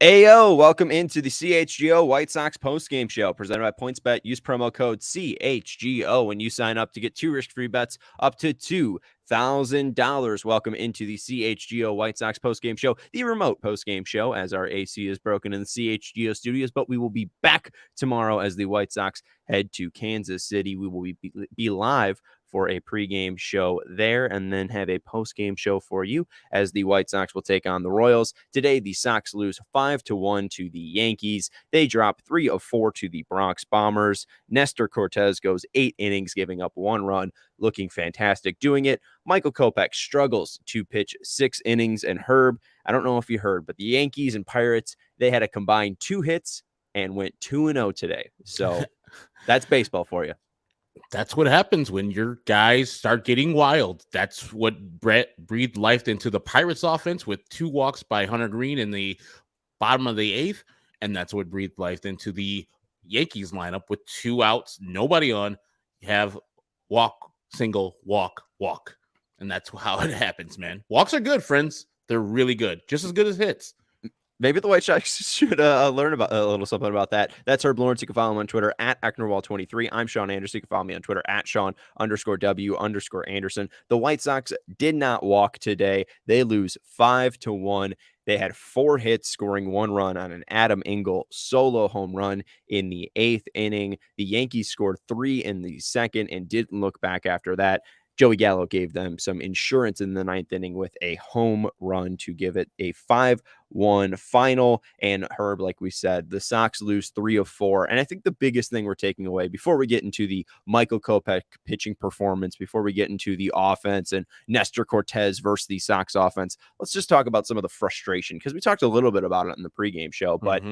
Ayo, welcome into the Chgo White Sox postgame show presented by PointsBet. Use promo code CHGO when you sign up to get 2 risk-free bets up to $2,000. Welcome into the Chgo White Sox postgame show, the remote postgame show, as our AC is broken in the Chgo studios, but we will be back tomorrow as the White Sox head to Kansas City. We will be live for a pregame show there, and then have a postgame show for you as the White Sox will take on the Royals. Today, the Sox lose 5-1 to the Yankees. They drop 3 of 4 to the Bronx Bombers. Nestor Cortes goes 8 innings, giving up 1 run, looking fantastic doing it. Michael Kopech struggles to pitch 6 innings, and Herb, I don't know if you heard, but the Yankees and Pirates, they had a combined 2 hits and went 2-0 today. So that's baseball for you. That's what happens when your guys start getting wild. That's what breathed life into the Pirates offense with 2 walks by Hunter Green in the bottom of the 8th. And that's what breathed life into the Yankees lineup with 2 outs, nobody on. You have walk, single, walk, walk. And that's how it happens, man. Walks are good, friends. They're really good. Just as good as hits. Maybe the White Sox should learn about a little something about that. That's Herb Lawrence. You can follow him on Twitter at Ecknerwall23. I'm Sean Anderson. You can follow me on Twitter at Sean_W_Anderson. The White Sox did not walk today. They lose 5-1. They had 4 hits, scoring 1 run on an Adam Engel solo home run in the 8th inning. The Yankees scored 3 in the 2nd and didn't look back after that. Joey Gallo gave them some insurance in the 9th inning with a home run to give it a 5-1 final. And Herb, like we said, the Sox lose 3 of 4. And I think the biggest thing we're taking away before we get into the Michael Kopech pitching performance, before we get into the offense and Nestor Cortes versus the Sox offense, let's just talk about some of the frustration, because we talked a little bit about it in the pregame show, but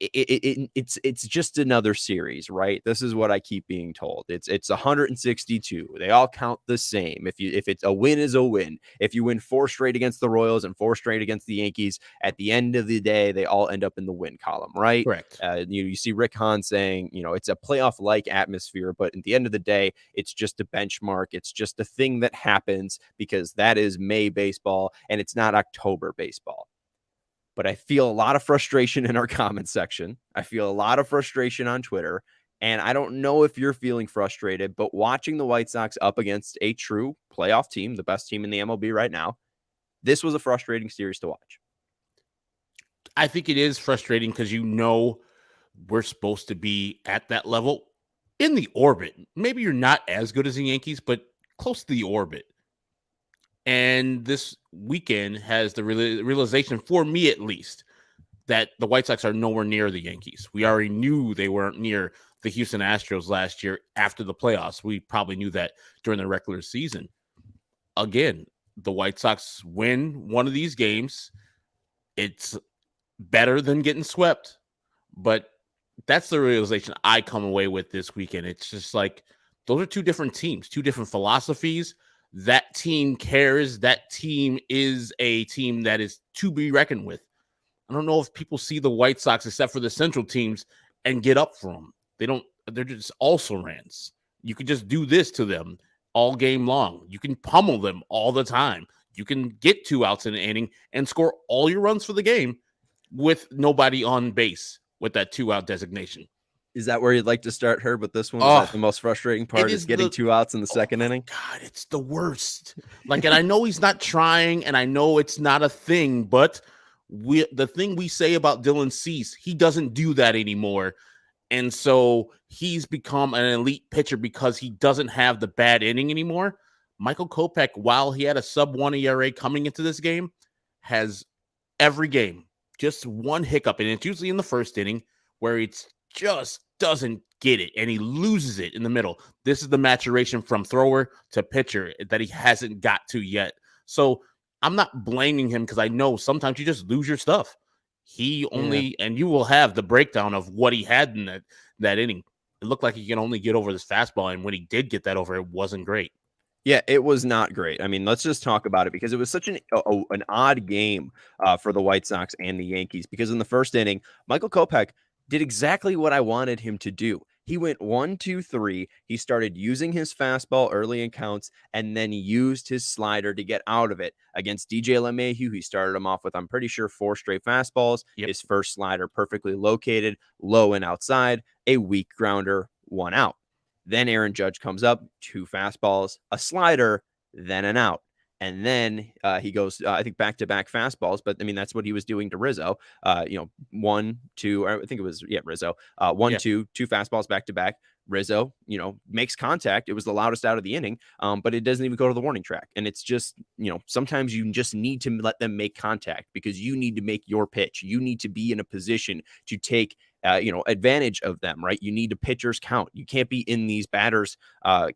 it's just another series, right? This is what I keep being told. It's 162. They all count the same. If it's a win is a win. If you win 4 straight against the Royals and 4 straight against the Yankees, at the end of the day, they all end up in the win column, right? Correct. You see Rick Hahn saying, it's a playoff-like atmosphere, but at the end of the day, it's just a benchmark. It's just a thing that happens because that is May baseball and it's not October baseball. But I feel a lot of frustration in our comment section. I feel a lot of frustration on Twitter. And I don't know if you're feeling frustrated, but watching the White Sox up against a true playoff team, the best team in the MLB right now, this was a frustrating series to watch. I think it is frustrating because we're supposed to be at that level in the orbit. Maybe you're not as good as the Yankees, but close to the orbit. And this weekend has the realization, for me at least, that the White Sox are nowhere near the Yankees. We already knew they weren't near the Houston Astros last year after the playoffs. We probably knew that during the regular season. Again, the White Sox win one of these games. It's better than getting swept. But that's the realization I come away with this weekend. It's just like, those are 2 different teams, 2 different philosophies. That team cares. That team is a team that is to be reckoned with. I don't know if people see the White Sox, except for the Central teams, and get up for them. They're just also-rans. You can just do this to them all game long. You can pummel them all the time. You can get 2 outs in an inning and score all your runs for the game with nobody on base with that 2-out designation. Is that where you'd like to start, Herb, with this one? Is that the most frustrating part, is getting 2 outs in the second inning? God, it's the worst. And I know he's not trying, and I know it's not a thing, but the thing we say about Dylan Cease, he doesn't do that anymore. And so he's become an elite pitcher because he doesn't have the bad inning anymore. Michael Kopech, while he had a sub-1 ERA coming into this game, has every game just one hiccup, and it's usually in the first inning where it's just doesn't get it, and he loses it in the middle. This is the maturation from thrower to pitcher that he hasn't got to yet. So I'm not blaming him, because I know sometimes you just lose your stuff. And you will have the breakdown of what he had in that inning. it looked like he could only get over this fastball. And when he did get that over, it wasn't great. Yeah, it was not great. I mean, let's just talk about it because it was such an odd game for the White Sox and the Yankees. Because in the first inning, Michael Kopech did exactly what I wanted him to do. He went 1-2-3. He started using his fastball early in counts, and then he used his slider to get out of it. Against DJ LeMahieu, he started him off with, I'm pretty sure, 4 straight fastballs. Yep. His first slider perfectly located, low and outside, a weak grounder, 1 out. Then Aaron Judge comes up, 2 fastballs, a slider, then an out. And then he goes, I think, back-to-back fastballs. But, I mean, that's what he was doing to Rizzo. 1, 2, I think it was, Rizzo. 1, 2 fastballs back-to-back. Rizzo, makes contact. It was the loudest out of the inning, but it doesn't even go to the warning track. And it's just, sometimes you just need to let them make contact because you need to make your pitch. You need to be in a position to take advantage of them, right? You need a pitcher's count. You can't be in these batters'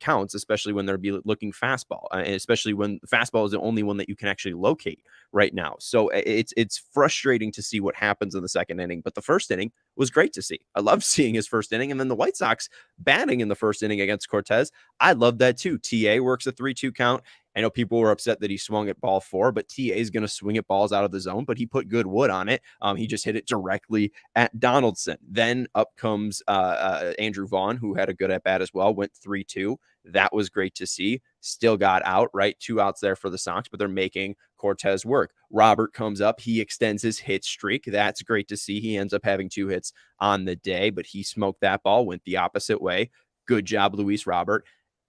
counts, especially when they're looking fastball, and especially when fastball is the only one that you can actually locate right now. So it's frustrating to see what happens in the second inning, but the first inning was great to see. I love seeing his first inning, and then the White Sox batting in the first inning against Cortes. I love that too. TA works a 3-2 count. I know people were upset that he swung at ball 4, but TA is going to swing at balls out of the zone, but he put good wood on it. He just hit it directly at Donaldson. Then up comes Andrew Vaughn, who had a good at bat as well, went 3-2. That was great to see. Still got out, right? 2 outs there for the Sox, but they're making Cortes work. Robert comes up. He extends his hit streak. That's great to see. He ends up having 2 hits on the day, but he smoked that ball, went the opposite way. Good job, Luis Robert.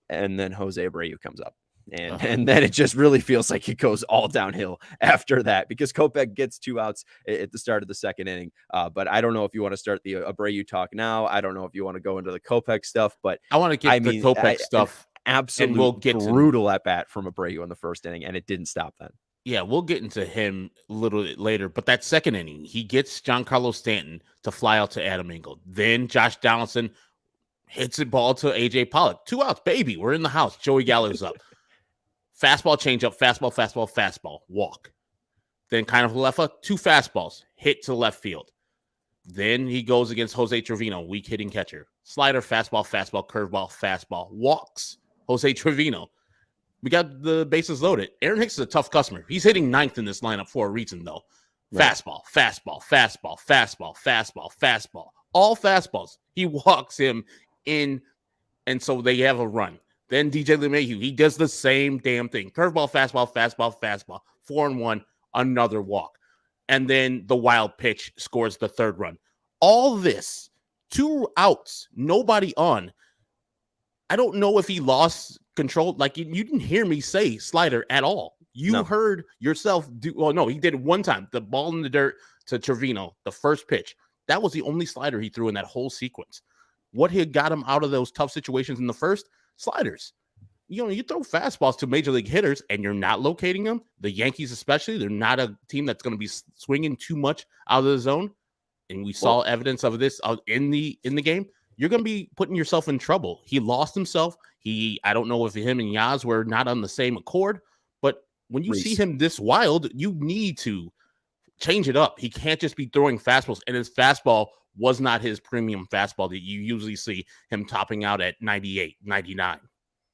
And then José Abreu comes up. And then it just really feels like it goes all downhill after that because Kopech gets 2 outs at the start of the second inning. But I don't know if you want to start the Abreu talk now. I don't know if you want to go into the Kopech stuff, but I want to get the Kopech stuff. Absolute we'll get brutal at bat from Abreu in the first inning, and it didn't stop then. Yeah, we'll get into him a little bit later. But that second inning, he gets Giancarlo Stanton to fly out to Adam Engel. Then Josh Donaldson hits the ball to AJ Pollock. 2 outs, baby. We're in the house. Joey Gallo's up. Fastball, changeup, fastball, walk. Then kind of Lefa, 2 fastballs, hit to left field. Then he goes against Jose Trevino, weak hitting catcher. Slider, fastball, curveball, fastball, walks. Jose Trevino. We got the bases loaded. Aaron Hicks is a tough customer. He's hitting 9th in this lineup for a reason, though. Right. Fastball. All fastballs. He walks him in, and so they have a run. Then DJ LeMahieu, he does the same damn thing. Curveball, fastball. 4-1, another walk. And then the wild pitch scores the 3rd run. All this, 2 outs, nobody on. I don't know if he lost control. Like, you didn't hear me say slider at all. You heard yourself do. Well, no, he did it one time. The ball in the dirt to Trevino, the first pitch. That was the only slider he threw in that whole sequence. What had got him out of those tough situations in the first? Sliders. You throw fastballs to major league hitters and you're not locating them. The Yankees especially, they're not a team that's going to be swinging too much out of the zone. And we saw evidence of this in the game. You're going to be putting yourself in trouble. He lost himself. I don't know if him and Yaz were not on the same accord, but when you see him this wild, you need to change it up. He can't just be throwing fastballs, and his fastball was not his premium fastball that you usually see him topping out at 98, 99.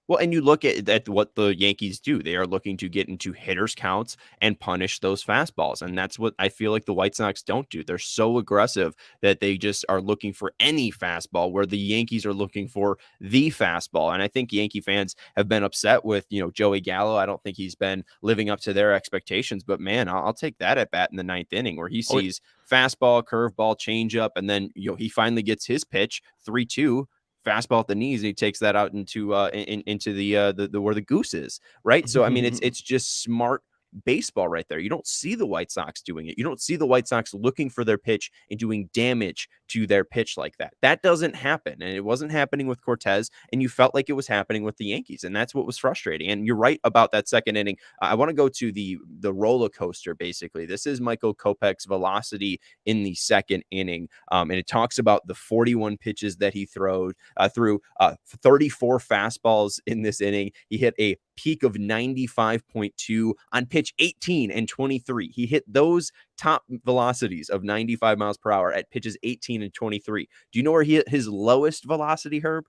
Well, and you look at what the Yankees do. They are looking to get into hitters' counts and punish those fastballs. And that's what I feel like the White Sox don't do. They're so aggressive that they just are looking for any fastball where the Yankees are looking for the fastball. And I think Yankee fans have been upset with, Joey Gallo. I don't think he's been living up to their expectations. But, man, I'll take that at bat in the 9th inning where he sees fastball, curveball, changeup, and then he finally gets his pitch, 3-2. Fastball at the knees, and he takes that out into the where the goose is, right? So I mean, it's just smart baseball right there. You don't see the White Sox doing it. You don't see the White Sox looking for their pitch and doing damage to their pitch like that. That doesn't happen, and it wasn't happening with Cortes, and you felt like it was happening with the Yankees, and that's what was frustrating. And you're right about that second inning. I want to go to the roller coaster. Basically, this is Michael Kopech's velocity in the second inning, and it talks about the 41 pitches that he threw 34 fastballs in this inning. He hit a peak of 95.2 on pitch 18 and 23. He hit those top velocities of 95 miles per hour at pitches 18 and 23. Do you know where he hit his lowest velocity, Herb?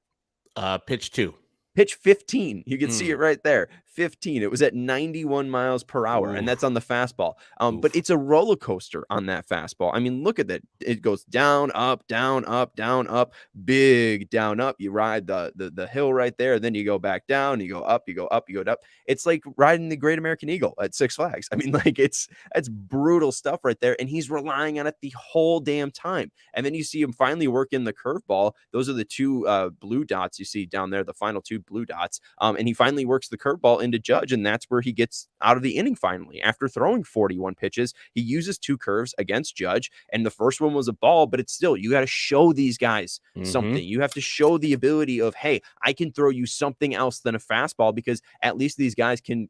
Pitch 2. Pitch 15. You can see it right there. 15. It was at 91 miles per hour, and that's on the fastball. But it's a roller coaster on that fastball. I mean, look at that. It goes down, up, down, up, down, up, big down, up. You ride the hill right there. Then you go back down, you go up, you go up, you go up. It's like riding the Great American Eagle at Six Flags. I mean, like it's brutal stuff right there. And he's relying on it the whole damn time. And then you see him finally work in the curveball. Those are the two blue dots you see down there, the final two blue dots. And he finally works the curveball into Judge, and that's where he gets out of the inning finally. After throwing 41 pitches, he uses two curves against Judge, and the first one was a ball, but it's still, you got to show these guys something. You have to show the ability of, hey, I can throw you something else than a fastball, because at least these guys can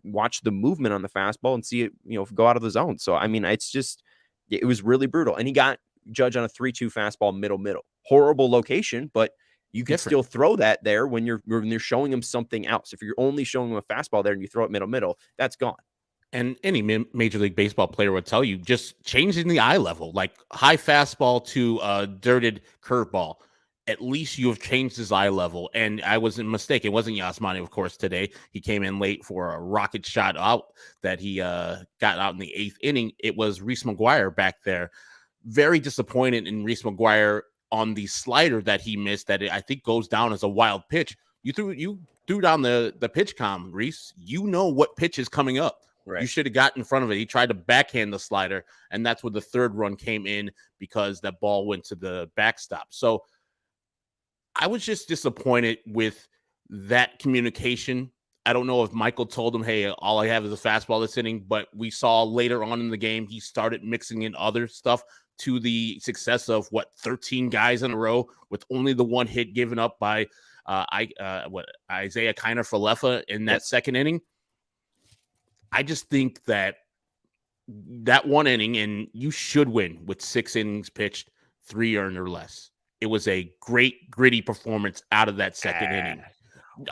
watch the movement on the fastball and see it, go out of the zone. So, I mean, it was really brutal. And he got Judge on a 3-2 fastball, middle. Horrible location, but you can still throw that there when you're showing him something else. If you're only showing him a fastball there and you throw it middle, that's gone. And any Major League Baseball player would tell you, just changing the eye level, like high fastball to a dirted curveball. At least you have changed his eye level. And I wasn't mistaken. It wasn't Yasmani, of course, today. He came in late for a rocket shot out that he got out in the 8th inning. It was Reese McGuire back there. Very disappointed in Reese McGuire on the slider that he missed, that I think goes down as a wild pitch. You threw down the pitch com, Reese. You know what pitch is coming up. Right. You should have got in front of it. He tried to backhand the slider, and that's where the third run came in, because that ball went to the backstop. So I was just disappointed with that communication. I don't know if Michael told him, hey, all I have is a fastball this inning, but we saw later on in the game, he started mixing in other stuff to the success of 13 guys in a row with only the one hit given up by Isaiah Kiner-Falefa in that second inning. I just think that one inning, and you should win with 6 innings pitched, 3 earned or less. It was a great gritty performance out of that second inning.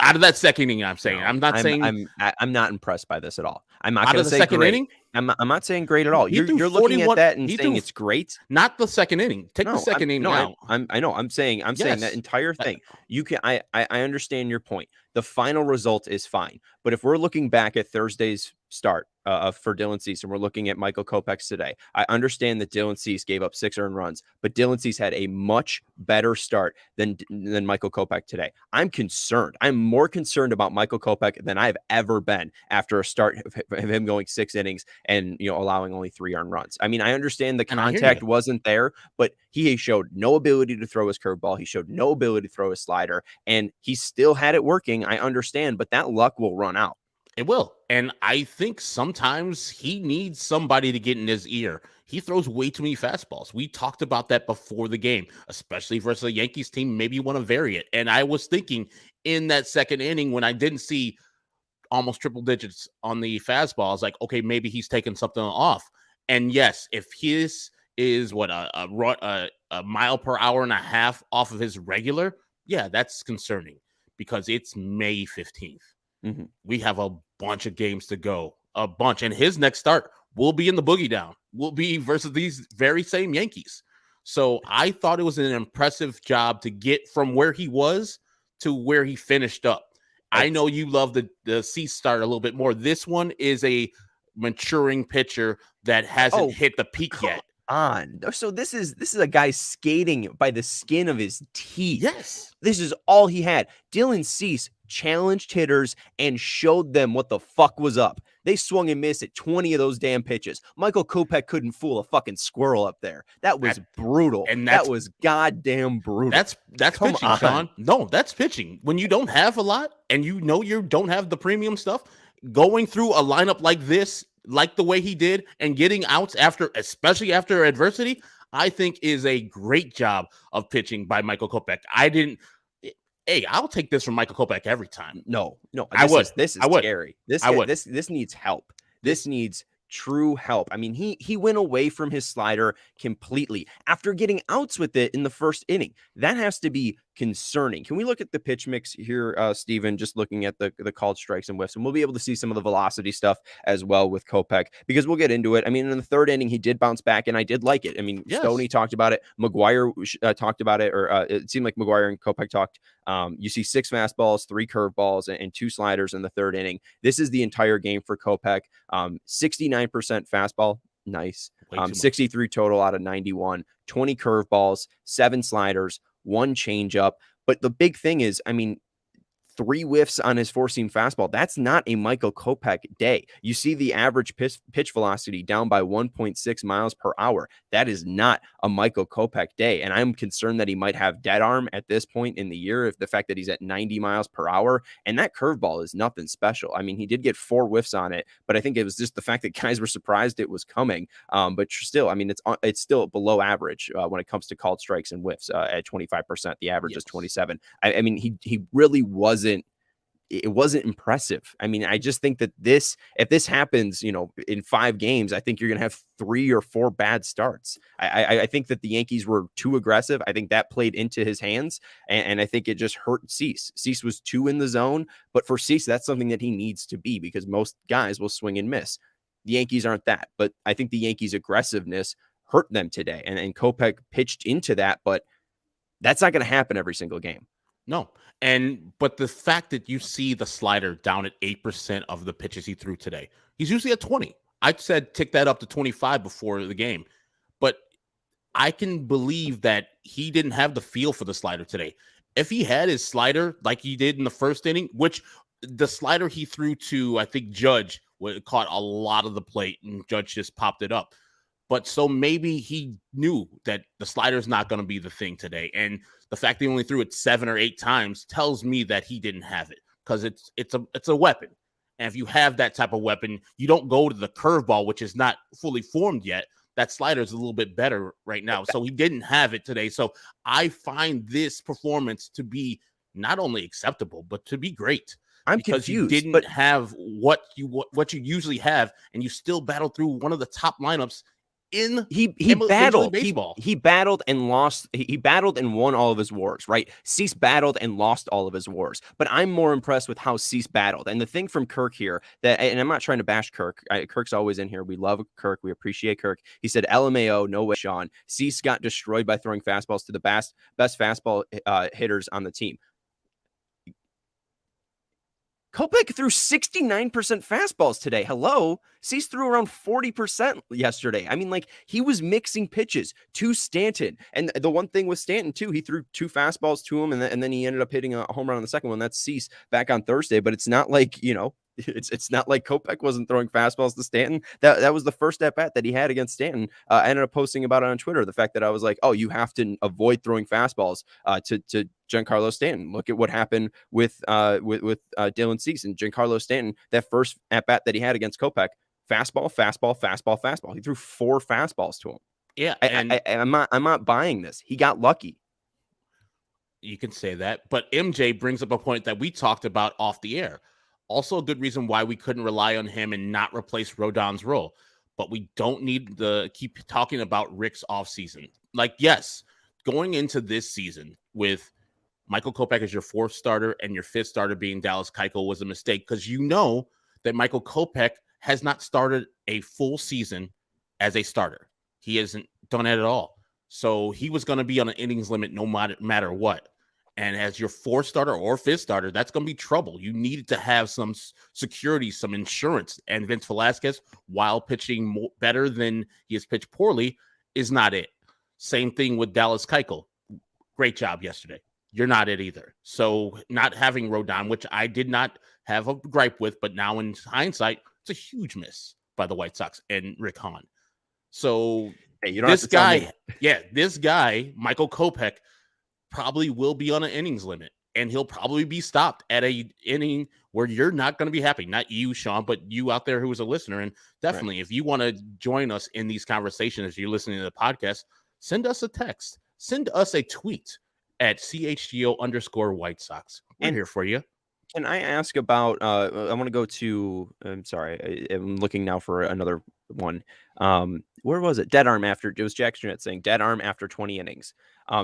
Out of that second inning, I'm saying. I'm not saying I'm not impressed by this at all. I'm not going to say great. Inning? I'm not saying great at all. You're looking at that and saying it's great. Not the second inning. Take the second inning out. I know. I'm saying that entire thing. You can. I understand your point. The final result is fine. But if we're looking back at Thursday's start for Dylan Cease, and we're looking at Michael Kopech today, I understand that Dylan Cease gave up 6 earned runs, but Dylan Cease had a much better start than Michael Kopech today. I'm concerned. I'm more concerned about Michael Kopech than I've ever been after a start of him going 6 innings and allowing only 3 earned runs. I mean, I understand the contact wasn't there, but he showed no ability to throw his curveball. He showed no ability to throw his slider, and he still had it working. I understand, but that luck will run out. It will. And I think sometimes he needs somebody to get in his ear. He throws way too many fastballs. We talked about that before the game, especially versus a Yankees team. Maybe you want to vary it. And I was thinking in that second inning, when I didn't see almost triple digits on the fastball, I was like, okay, maybe he's taking something off. And yes, if his is a mile per hour and a half off of his regular, yeah, that's concerning, because it's May 15th. Mm-hmm. We have a bunch of games to go, a bunch. And his next start will be in the boogie down, will be versus these very same Yankees. So I thought it was an impressive job to get from where he was to where he finished up. I know you love the Cease start a little bit more. This one is a maturing pitcher that hasn't hit the peak yet. So this is a guy skating by the skin of his teeth. Yes. This is all he had. Dylan Cease challenged hitters and showed them what the fuck was up. They swung and missed at 20 of those damn pitches. Michael Kopech couldn't fool a fucking squirrel up there. That was brutal. And that was goddamn brutal. That's pitching, Sean. No, that's pitching. When you don't have a lot and you don't have the premium stuff, going through a lineup like this, like the way he did, and getting outs especially after adversity, I think is a great job of pitching by Michael Kopech. I'll take this from Michael Kopech every time. No, This is I would. scary. This needs help. This needs true help. I mean, he went away from his slider completely after getting outs with it in the first inning. That has to be concerning. Can we look at the pitch mix here, Steven, just looking at the called strikes and whiffs, and we'll be able to see some of the velocity stuff as well with Kopech, because we'll get into it. I mean, in the third inning, he did bounce back, and I did like it. I mean, Yes. Stoney talked about it. McGuire talked about it, or it seemed like McGuire and Kopech talked. You see 6 fastballs, 3 curveballs, and 2 sliders in the third inning. This is the entire game for Kopech. 69% fastball. Nice. 63 total out of 91, 20 curveballs, 7 sliders, 1 changeup. But the big thing is, I mean, 3 whiffs on his 4-seam fastball. That's not a Michael Kopech day. You see the average pitch velocity down by 1.6 miles per hour. That is not a Michael Kopech day. And I'm concerned that he might have dead arm at this point in the year, if the fact that he's at 90 miles per hour. And that curveball is nothing special. I mean, he did get 4 whiffs on it, but I think it was just the fact that guys were surprised it was coming. But still, I mean, it's still below average when it comes to called strikes and whiffs at 25%. The average is 27. I mean, he really wasn't. It wasn't impressive. I mean, I just think that if this happens, in 5 games, I think you're going to have 3 or 4 bad starts. I think that the Yankees were too aggressive. I think that played into his hands, and I think it just hurt Cease. Cease was too in the zone, but for Cease, that's something that he needs to be, because most guys will swing and miss. The Yankees aren't that, but I think the Yankees' aggressiveness hurt them today, and Kopech pitched into that, but that's not going to happen every single game. No. But the fact that you see the slider down at 8% of the pitches he threw today, he's usually at 20. I said tick that up to 25 before the game, but I can believe that he didn't have the feel for the slider today. If he had his slider like he did in the first inning, which the slider he threw to, I think, Judge caught a lot of the plate, and Judge just popped it up. But so maybe he knew that the slider is not going to be the thing today. And the fact that he only threw it 7 or 8 times tells me that he didn't have it, because it's a weapon. And if you have that type of weapon, you don't go to the curveball, which is not fully formed yet. That slider is a little bit better right now. So he didn't have it today. So I find this performance to be not only acceptable, but to be great. I'm because confused, you didn't have what you usually have, and you still battled through one of the top lineups in he battled baseball. He battled and lost. He battled and won all of his wars, right? Cease battled and lost all of his wars. But I'm more impressed with how Cease battled. And the thing from Kirk here, and I'm not trying to bash Kirk. Kirk's always in here. We love Kirk. We appreciate Kirk. He said, LMAO, no way, Sean. Cease got destroyed by throwing fastballs to the best fastball hitters on the team. Kopech threw 69% fastballs today. Hello. Cease threw around 40% yesterday. I mean, like, he was mixing pitches to Stanton. And the one thing with Stanton, too, he threw 2 fastballs to him, and then he ended up hitting a home run on the second one. That's Cease back on Thursday. But it's not like, it's not like Kopech wasn't throwing fastballs to Stanton. That was the first at bat that he had against Stanton. I ended up posting about it on Twitter. The fact that I was like, oh, you have to avoid throwing fastballs to Giancarlo Stanton. Look at what happened with Dylan Cease and Giancarlo Stanton. That first at bat that he had against Kopech, fastball. He threw 4 fastballs to him. Yeah, I'm not buying this. He got lucky. You can say that, but MJ brings up a point that we talked about off the air. Also, a good reason why we couldn't rely on him and not replace Rodon's role. But we don't need to keep talking about Rick's offseason. Like, yes, going into this season with Michael Kopech as your 4th starter and your 5th starter being Dallas Keuchel was a mistake, because you know that Michael Kopech has not started a full season as a starter. He hasn't done it at all. So he was going to be on an innings limit no matter what. And as your 4th starter or 5th starter, that's going to be trouble. You needed to have some security, some insurance. And Vince Velasquez, while pitching better than he has pitched poorly, is not it. Same thing with Dallas Keuchel. Great job yesterday. You're not it either. So not having Rodon, which I did not have a gripe with, but now in hindsight, it's a huge miss by the White Sox and Rick Hahn. So this guy, Michael Kopech, probably will be on an innings limit, and he'll probably be stopped at a inning where you're not going to be happy. Not you, Sean, but you out there who is a listener. And definitely, If you want to join us in these conversations as you're listening to the podcast, send us a text, send us a tweet at CHGO_White Sox. We're here for you. Can I ask about, I want to go to, I'm sorry, I'm looking now for another one. Where was it? Dead arm after, it was Jack Strinnett saying dead arm after 20 innings.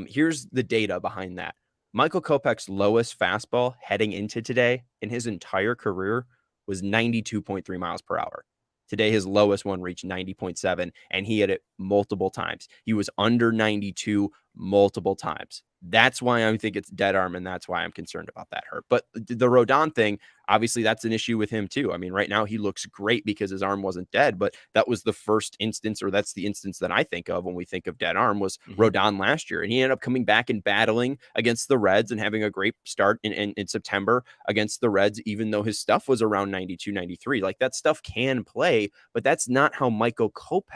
Here's the data behind that. Michael Kopech's lowest fastball heading into today in his entire career was 92.3 miles per hour. Today, his lowest one reached 90.7, and he hit it multiple times. He was under 92 multiple times. That's why I think it's dead arm, and that's why I'm concerned about that hurt. But the Rodon thing, obviously, that's an issue with him too. I mean, right now he looks great because his arm wasn't dead, but that was the first instance, or that's the instance that I think of when we think of dead arm, was Rodon last year. And he ended up coming back and battling against the Reds and having a great start in September against the Reds, even though his stuff was around 92, 93. Like, that stuff can play, but that's not how Michael Kopech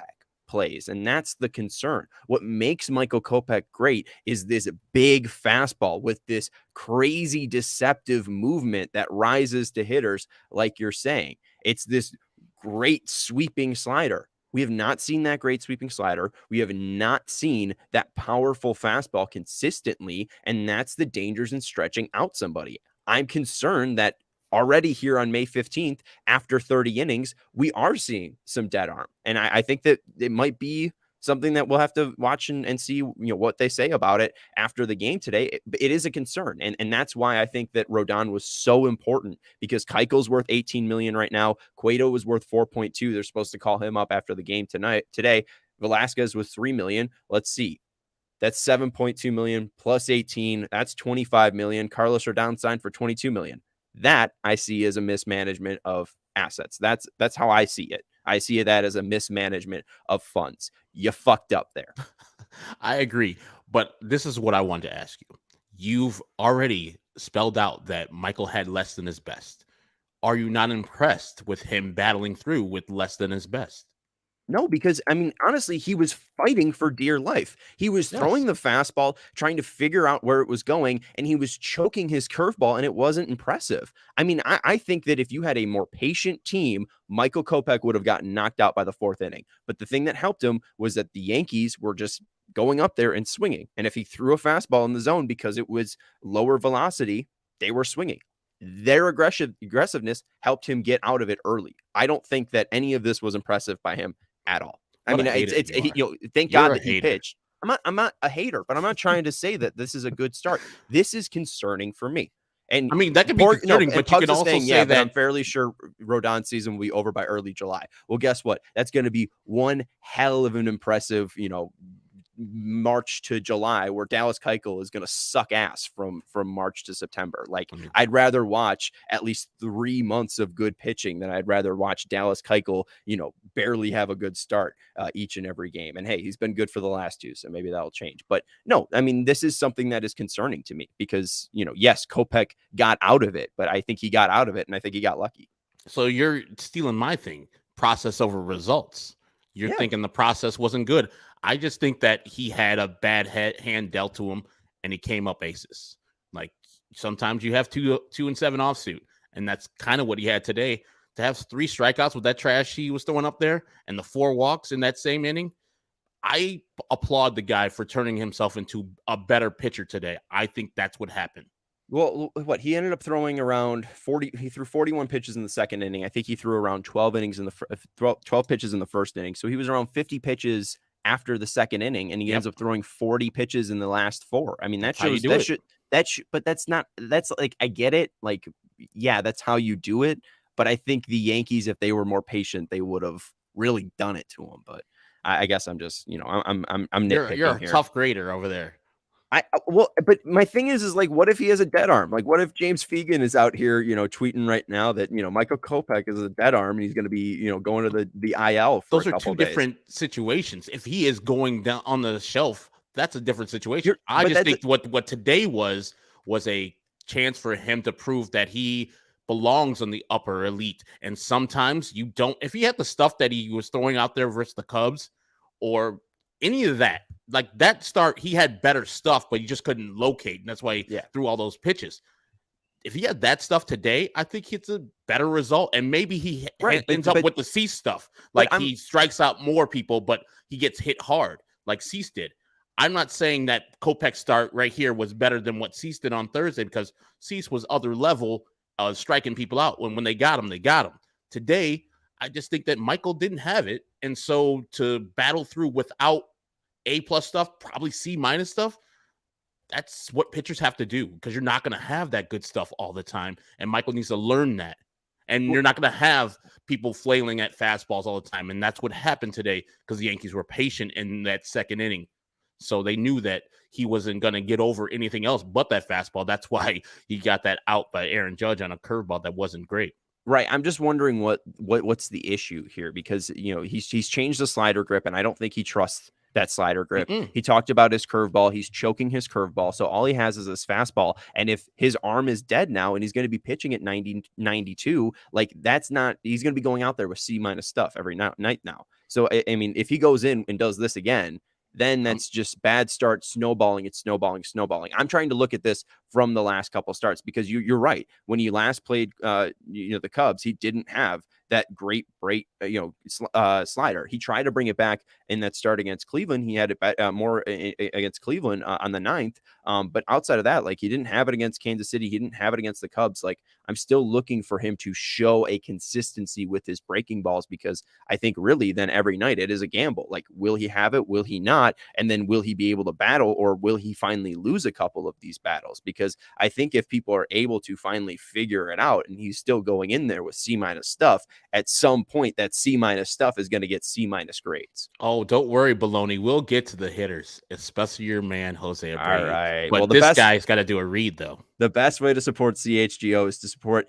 plays. And that's the concern. What makes Michael Kopech great is this big fastball with this crazy deceptive movement that rises to hitters, like you're saying. It's this great sweeping slider. We have not seen that great sweeping slider. We have not seen that powerful fastball consistently, and that's the dangers in stretching out somebody. I'm concerned that already here on May 15th, after 30 innings, we are seeing some dead arm. And I think that it might be something that we'll have to watch and see, what they say about it after the game today. It is a concern. And that's why I think that Rodon was so important, because Keuchel's worth 18 million right now. Cueto was worth 4.2. They're supposed to call him up after the game today. Velasquez was 3 million. Let's see. That's 7.2 million plus 18. That's 25 million. Carlos Rodon signed for 22 million. That I see as a mismanagement of assets. That's how I see it. I see that as a mismanagement of funds. You fucked up there. I agree. But this is what I wanted to ask you. You've already spelled out that Michael had less than his best. Are you not impressed with him battling through with less than his best? No, because, I mean, honestly, he was fighting for dear life. He was throwing the fastball, trying to figure out where it was going, and he was choking his curveball, and it wasn't impressive. I mean, I think that if you had a more patient team, Michael Kopech would have gotten knocked out by the fourth inning. But the thing that helped him was that the Yankees were just going up there and swinging. And if he threw a fastball in the zone because it was lower velocity, they were swinging. Their aggressiveness helped him get out of it early. I don't think that any of this was impressive by him at all. I mean, thank God that he pitched. I'm not a hater, but I'm not trying to say that this is a good start. This is concerning for me. And I mean, that could be concerning, but you can also say that I'm fairly sure Rodon's season will be over by early July. Well, guess what? That's going to be one hell of an impressive, March to July, where Dallas Keuchel is going to suck ass from March to September. Like, I'd rather watch at least 3 months of good pitching than I'd rather watch Dallas Keuchel, barely have a good start each and every game. And hey, he's been good for the last two, so maybe that'll change. But no, I mean, this is something that is concerning to me because, yes, Kopech got out of it, but I think he got out of it, and I think he got lucky. So you're stealing my thing, process over results. You're thinking the process wasn't good. I just think that he had a bad hand dealt to him, and he came up aces. Like, sometimes you have 2-7 offsuit, and that's kind of what he had today. To have 3 strikeouts with that trash he was throwing up there and the 4 walks in that same inning, I applaud the guy for turning himself into a better pitcher today. I think that's what happened. Well, he ended up throwing around 40. He threw 41 pitches in the second inning. I think he threw around 12 innings in the 12 pitches in the first inning. So he was around 50 pitches after the second inning, and he ends up throwing 40 pitches in the last 4. I mean, that shows but that's like, I get it. Like, yeah, that's how you do it. But I think the Yankees, if they were more patient, they would have really done it to him. But I guess I'm just, I'm nitpicking. You're a tough grader over there. But my thing is like, what if he has a dead arm? Like, what if James Fegan is out here, tweeting right now that, Michael Kopech is a dead arm and he's going to be, going to the IL for Those are 2 different situations. If he is going down on the shelf, that's a different situation. I just think what today was a chance for him to prove that he belongs on the upper elite. And sometimes you don't. If he had the stuff that he was throwing out there versus the Cubs or any of that, like that start, he had better stuff, but he just couldn't locate. And that's why he threw all those pitches. If he had that stuff today, I think it's a better result. And maybe he ends up with the Cease stuff. Like, he strikes out more people, but he gets hit hard like Cease did. I'm not saying that Kopech's start right here was better than what Cease did on Thursday, because Cease was other level, striking people out. When they got him, they got him. Today, I just think that Michael didn't have it. And so to battle through without A+ stuff, probably C- stuff, that's what pitchers have to do, because you're not going to have that good stuff all the time. And Michael needs to learn that. And you're not going to have people flailing at fastballs all the time. And that's what happened today, because the Yankees were patient in that second inning. So they knew that he wasn't going to get over anything else but that fastball. That's why he got that out by Aaron Judge on a curveball that wasn't great. Right. I'm just wondering what's the issue here, because, he's changed the slider grip, and I don't think he trusts that slider grip. He talked about his curveball. He's choking his curveball. So all he has is his fastball. And if his arm is dead now and he's going to be pitching at 92, like he's going to be going out there with C- stuff every night now. So, I mean, if he goes in and does this again, then that's just bad start, snowballing. It's snowballing. I'm trying to look at this from the last couple starts, because you're right. When he last played, the Cubs, he didn't have that great slider. He tried to bring it back in that start against Cleveland. He had it more against Cleveland on the 9th. But outside of that, like, he didn't have it against Kansas City. He didn't have it against the Cubs. Like, I'm still looking for him to show a consistency with his breaking balls, because I think really then every night it is a gamble. Like, will he have it? Will he not? And then will he be able to battle, or will he finally lose a couple of these battles? Because I think if people are able to finally figure it out, and he's still going in there with C- stuff, at some point that C- stuff is going to get C- grades. Oh, don't worry, Baloney. We'll get to the hitters, especially your man, José Abreu. All right. But this guy's got to do a read, though. The best way to support CHGO is to support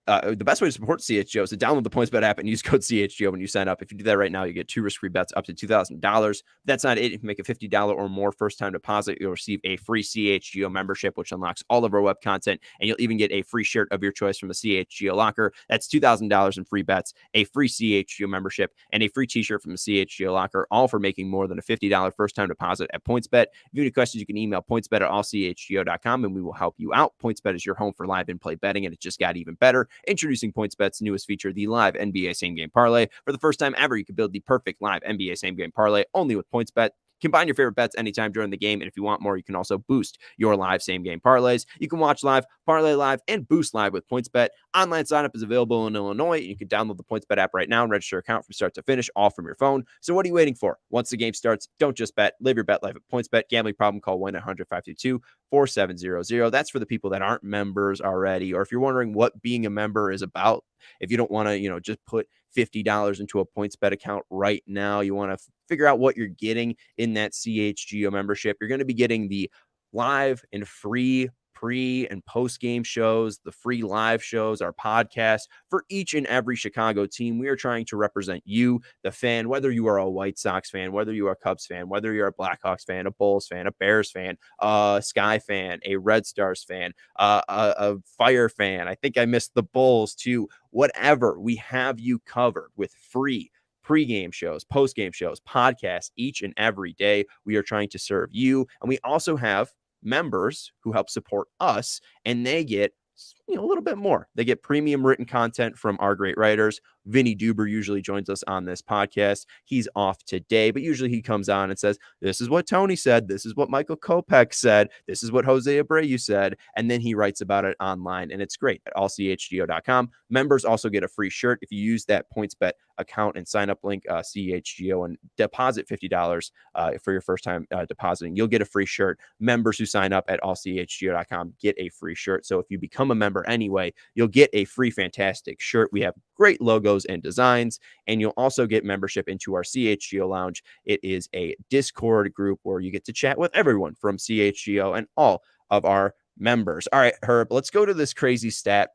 the best way to support CHGO is to download the PointsBet app and use code CHGO when you sign up. If you do that right now, you get 2 risk-free bets up to $2,000. That's not it. If you make a $50 or more first-time deposit, you'll receive a free CHGO membership, which unlocks all of our web content, and you'll even get a free shirt of your choice from the CHGO locker. That's $2,000 in free bets, a free CHGO membership, and a free t-shirt from the CHGO locker, all for making more than a $50 first-time deposit at PointsBet. If you have any questions, you can email pointsbet@allchgo.com, and we will help you out. PointsBet is your home for live in-play betting, and it just got even better. Introducing PointsBet's newest feature, the live NBA same-game parlay. For the first time ever, you can build the perfect live NBA same-game parlay only with PointsBet. Combine your favorite bets anytime during the game, and if you want more, you can also boost your live same-game parlays. You can watch live, parlay live, and boost live with PointsBet. Online sign-up is available in Illinois. You can download the PointsBet app right now and register an account from start to finish, all from your phone. So what are you waiting for? Once the game starts, don't just bet. Live your bet life at PointsBet. Gambling problem, call 1-800-522-4700. That's for the people that aren't members already, or if you're wondering what being a member is about. If you don't want to, just put $50 into a PointsBet account right now, you want to figure out what you're getting in that CHGO membership. You're going to be getting the live and free pre and post game shows, the free live shows, our podcast for each and every Chicago team. We are trying to represent you, the fan, whether you are a White Sox fan, whether you are a Cubs fan, whether you're a Blackhawks fan, a Bulls fan, a Bears fan, a Sky fan, a Red Stars fan, a Fire fan. I think I missed the Bulls too. Whatever, we have you covered with free pre-game shows, post-game shows, podcasts each and every day. We are trying to serve you. And we also have members who help support us, and they get a little bit more. They get premium written content from our great writers. Vinny Duber usually joins us on this podcast. He's off today, but usually he comes on and says, this is what Tony said. This is what Michael Kopech said. This is what José Abreu said. And then he writes about it online, and it's great at allchgo.com. Members also get a free shirt if you use that PointsBet account and sign up link CHGO and deposit $50 for your first time depositing. You'll get a free shirt. Members who sign up at allchgo.com get a free shirt. So if you become a member anyway, you'll get a free fantastic shirt. We have great logos and designs, and you'll also get membership into our CHGO lounge. It is a Discord group where you get to chat with everyone from CHGO and all of our members. All right, Herb, let's go to this crazy stat.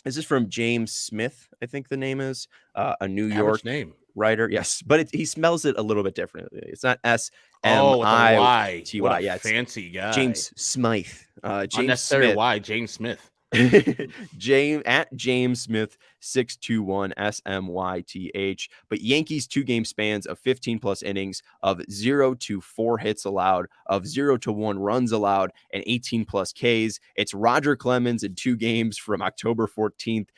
This is from James Smith, I think the name is, a New York name writer. Yes, but he smells it a little bit differently. It's not S-M-I-T-Y. What a Yeah, fancy guy. James Smythe. James Unnecessary Smith. Y, James Smith. James Smith 621 SMYTH. But Yankees 2-game spans of 15 plus innings, of 0 to 4 hits allowed, of 0 to 1 runs allowed, and 18 plus Ks. It's Roger Clemens in 2 games from October 14th,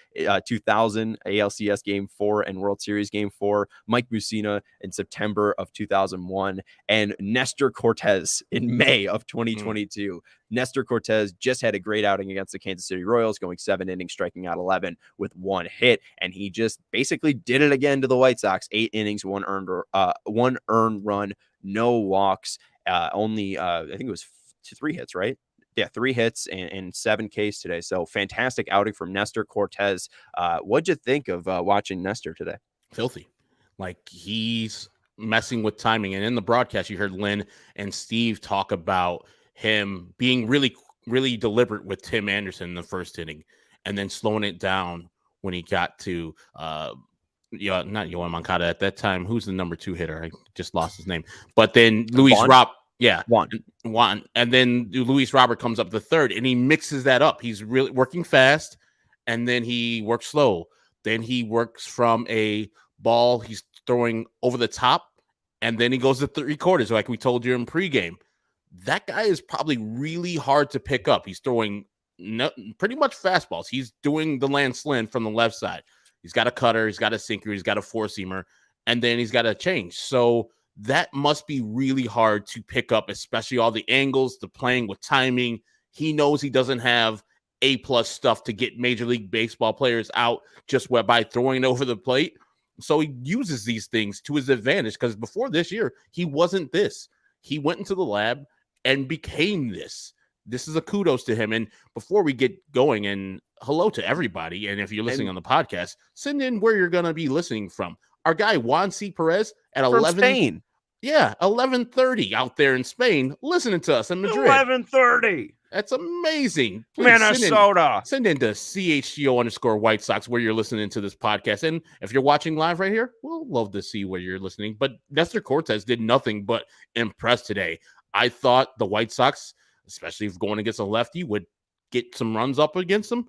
2000, ALCS Game 4 and World Series Game 4. Mike Mussina in September of 2001, and Nestor Cortes in May of 2022. Nestor Cortes just had a great outing against the Kansas City Royals, going 7 innings, striking out 11 with 1 hit. And he just basically did it again to the White Sox. 8 innings, 1 earned run, no walks. I think it was 3 hits, right? Yeah, 3 hits and 7 Ks today. So fantastic outing from Nestor Cortes. What'd you think of watching Nestor today? Filthy. Like, he's messing with timing. And in the broadcast, you heard Lynn and Steve talk about him being really, really deliberate with Tim Anderson in the first inning and then slowing it down when he got to not Yohan Moncada at that time. Who's the number 2 hitter? I just lost his name. But then Luis Vaughn? Vaughn. And then Luis Robert comes up the third, and he mixes that up. He's really working fast, and then he works slow. Then he works from a ball he's throwing over the top, and then he goes to 3/4, like we told you in pregame. That guy is probably really hard to pick up. He's throwing pretty much fastballs. He's doing the land slant from the left side. He's got a cutter, he's got a sinker, he's got a four-seamer, and then he's got a change. So that must be really hard to pick up, especially all the angles, the playing with timing. He knows he doesn't have A-plus stuff to get Major League Baseball players out just by throwing it over the plate. So he uses these things to his advantage, because before this year, he wasn't this. He went into the lab and became this. This is a kudos to him. And before we get going, and hello to everybody, and if you're listening on the podcast, send in where you're going to be listening from. Our guy, Juan C. Perez, at 11. Spain. Yeah, 11:30 out there in Spain, listening to us in Madrid. 11:30. That's amazing. Please Minnesota. Send in to CHGO_White Sox where you're listening to this podcast. And if you're watching live right here, we'll love to see where you're listening. But Nestor Cortes did nothing but impress today. I thought the White Sox, especially if going against a lefty, would get some runs up against them.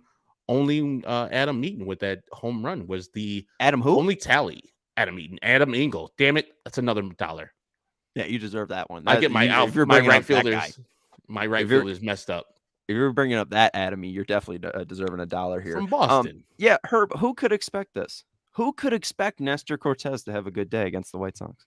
Only Adam Eaton with that home run was the only tally. Adam Eaton, Adam Engel. Damn it, that's another $1. Yeah, you deserve that one. I get my right fielders. My right field is messed up. If you're bringing up that Adam, you're definitely deserving $1 here. From Boston. Yeah, Herb, who could expect this? Who could expect Nestor Cortes to have a good day against the White Sox?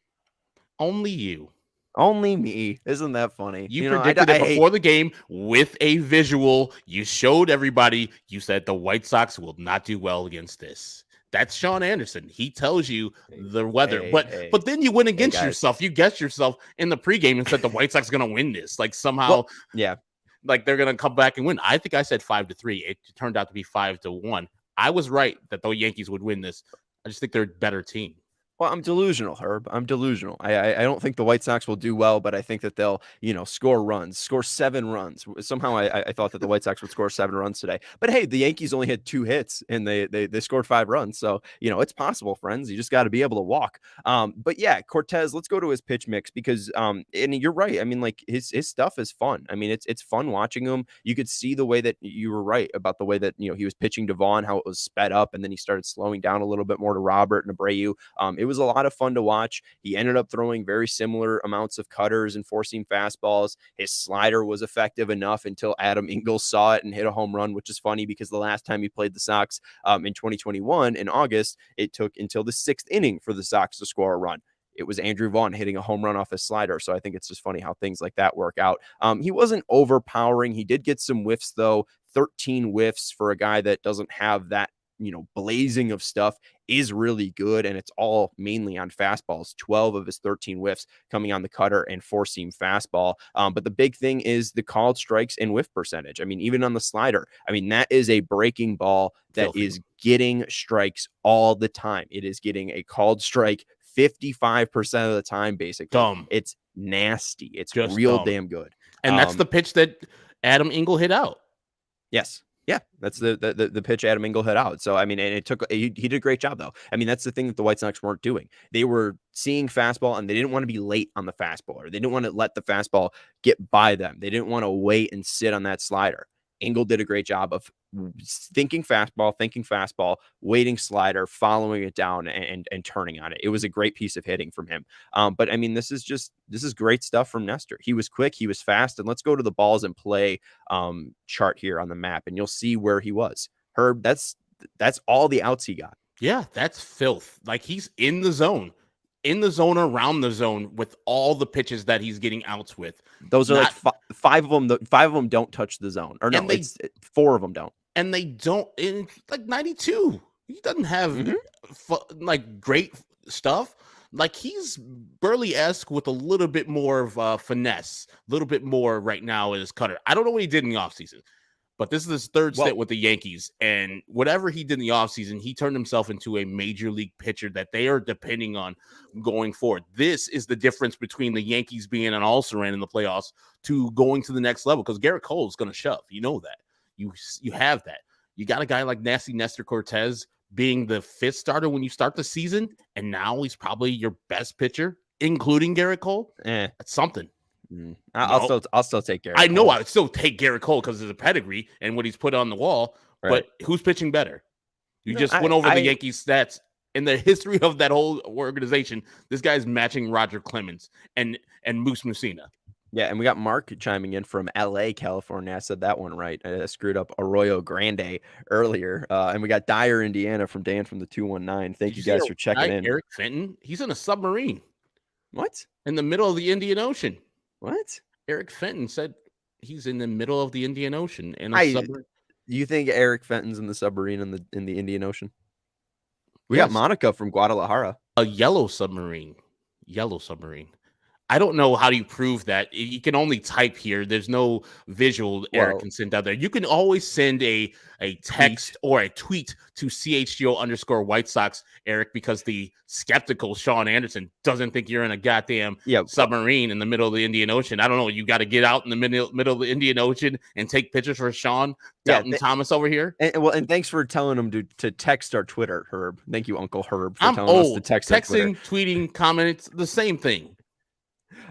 Only you. Only me. Isn't that funny? You predicted it before the game with a visual. You showed everybody. You said the White Sox will not do well against this. That's Sean Anderson. He tells you the weather. But then you went against yourself. You guessed yourself in the pregame and said the White Sox are going to win this. Like somehow, like they're going to come back and win. I think I said 5-3. It turned out to be 5-1. I was right that the Yankees would win this. I just think they're a better team. Well, I'm delusional, Herb. I'm delusional. I don't think the White Sox will do well, but I think that they'll, score 7 runs. Somehow I thought that the White Sox would score 7 runs today. But hey, the Yankees only had 2 hits and they scored 5 runs. So, it's possible, friends. You just got to be able to walk. But yeah, Cortes, let's go to his pitch mix because and you're right. I mean, like his stuff is fun. I mean, it's fun watching him. You could see the way that you were right about the way that, he was pitching to Vaughn, how it was sped up, and then he started slowing down a little bit more to Robert and Abreu. It was a lot of fun to watch. He ended up throwing very similar amounts of cutters and four-seam fastballs. His slider was effective enough until Adam Engel saw it and hit a home run, which is funny because the last time he played the Sox in 2021 in August, it took until the 6th inning for the Sox to score a run. It was Andrew Vaughn hitting a home run off his slider. So I think it's just funny how things like that work out. He wasn't overpowering. He did get some whiffs, though. 13 whiffs for a guy that doesn't have that blazing of stuff is really good. And it's all mainly on fastballs. 12 of his 13 whiffs coming on the cutter and four-seam fastball. But the big thing is the called strikes and whiff percentage. I mean, even on the slider, that is a breaking ball that is getting strikes all the time. It is getting a called strike 55% of the time, basically. Dumb. It's nasty. It's just real dumb. Damn good. And that's the pitch that Adam Engel hit out. Yes. Yeah, that's the pitch Adam Engel hit out. So, and he did a great job, though. That's the thing that the White Sox weren't doing. They were seeing fastball, and they didn't want to be late on the fastball, or they didn't want to let the fastball get by them. They didn't want to wait and sit on that slider. Engel did a great job of thinking fastball, waiting slider, following it down and turning on it. It was a great piece of hitting from him. But this is great stuff from Nestor. He was quick, he was fast, and let's go to the balls and play chart here on the map, and you'll see where he was. Herb, that's all the outs he got. Yeah, that's filth. Like he's in the zone, around the zone with all the pitches that he's getting outs with. Those are like 5 of them. 5 of them don't touch the zone, or no, it's 4 of them don't. And they don't in like 92. He doesn't have like great stuff. Like he's Burley-esque with a little bit more of finesse, a little bit more right now in his cutter. I don't know what he did in the offseason, but this is his third stint with the Yankees. And whatever he did in the offseason, he turned himself into a major league pitcher that they are depending on going forward. This is the difference between the Yankees being an all-Saran in the playoffs to going to the next level, because Garrett Cole is going to shove. You know that. You have that. You got a guy like nasty Nestor Cortes being the fifth starter when you start the season, and now he's probably your best pitcher, including Garrett Cole. That's something. I'll still take Garrett. I know I would still take Garrett Cole because of the pedigree and what he's put on the wall. Right. But who's pitching better? You just went over the Yankees stats. In the history of that whole organization, this guy's matching Roger Clemens and Moose Mussina. Yeah, and we got Mark chiming in from L.A., California. I said that one right. I screwed up Arroyo Grande earlier. And we got Dyer, Indiana from Dan from the 219. Thank you guys for checking in. Eric Fenton, he's in a submarine. What? In the middle of the Indian Ocean. What? Eric Fenton said he's in the middle of the Indian Ocean in a submarine. You think Eric Fenton's in the submarine in the Indian Ocean? We got Monica from Guadalajara. A yellow submarine. I don't know how do you prove that. You can only type here. There's no visual Eric can send out there. You can always send a text or a tweet to CHGO _White Sox, Eric, because the skeptical Sean Anderson doesn't think you're in a goddamn submarine in the middle of the Indian Ocean. I don't know. You got to get out in the middle of the Indian Ocean and take pictures for Sean Dalton Thomas over here. And thanks for telling him to text our Twitter, Herb. Thank you, Uncle Herb, for I'm telling us to text texting, tweeting, comments, the same thing.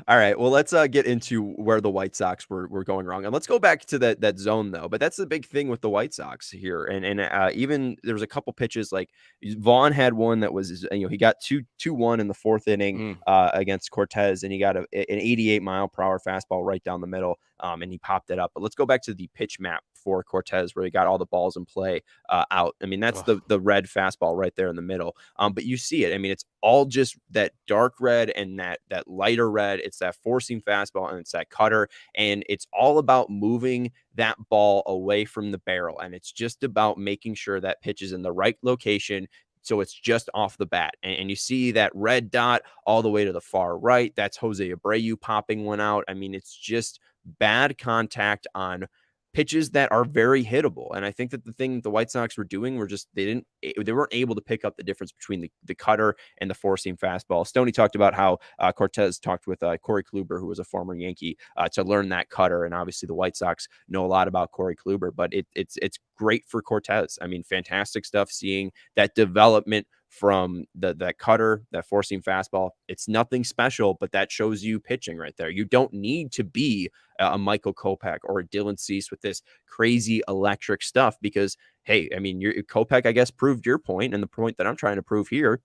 All right, well, let's get into where the White Sox were going wrong, and let's go back to that zone though. But that's the big thing with the White Sox here, and even there was a couple pitches like Vaughn had one that was he got 2-1 in the fourth inning against Cortes, and he got an 88-mile-per-hour fastball right down the middle, and he popped it up. But let's go back to the pitch map for Cortes where he got all the balls in play out. I mean, that's the red fastball right there in the middle. But you see it. I mean, it's all just that dark red and that lighter red. It's that four-seam fastball and it's that cutter. And it's all about moving that ball away from the barrel. And it's just about making sure that pitch is in the right location. So it's just off the bat. And you see that red dot all the way to the far right. That's José Abreu popping one out. I mean, it's just bad contact on pitches that are very hittable. And I think that the thing the White Sox were doing were just they weren't able to pick up the difference between the cutter and the four-seam fastball. Stoney talked about how Cortes talked with Corey Kluber, who was a former Yankee, to learn that cutter. And obviously the White Sox know a lot about Corey Kluber, but it's great for Cortes. I mean, fantastic stuff seeing that development from that cutter, that four-seam fastball. It's nothing special, but that shows you pitching right there. You don't need to be a Michael Kopech or a Dylan Cease with this crazy electric stuff because, hey, I mean, Kopech, I guess, proved your point, and the point that I'm trying to prove here,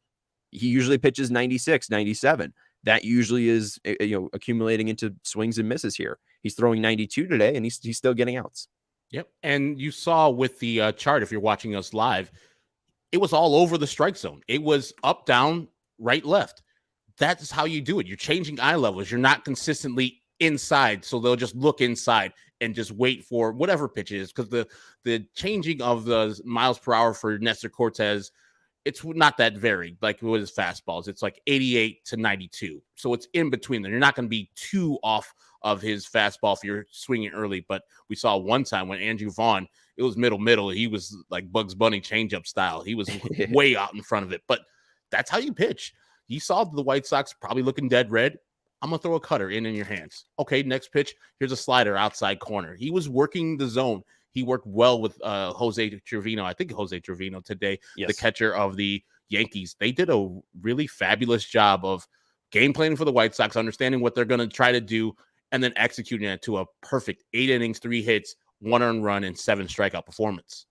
he usually pitches 96, 97. That usually is, accumulating into swings and misses here. He's throwing 92 today, and he's still getting outs. Yep, and you saw with the chart, if you're watching us live, it was all over the strike zone. It was up, down, right, left. That's how you do it. You're changing eye levels. You're not consistently inside, so they'll just look inside and just wait for whatever pitch it is, because the changing of the miles per hour for Nestor Cortes, it's not that varied like with his fastballs. It's like 88 to 92. So it's in between them. You're not going to be too off of his fastball if you're swinging early. But we saw one time when Andrew Vaughn, it was middle. He was like Bugs Bunny changeup style. He was way out in front of it. But that's how you pitch. You saw the White Sox probably looking dead red. I'm going to throw a cutter in your hands. Okay, next pitch. Here's a slider outside corner. He was working the zone. He worked well with José Trevino. I think José Trevino today, the catcher of the Yankees. They did a really fabulous job of game planning for the White Sox, understanding what they're going to try to do, and then executing it to a perfect 8 innings, 3 hits, 1 earned run, and 7 strikeout performance.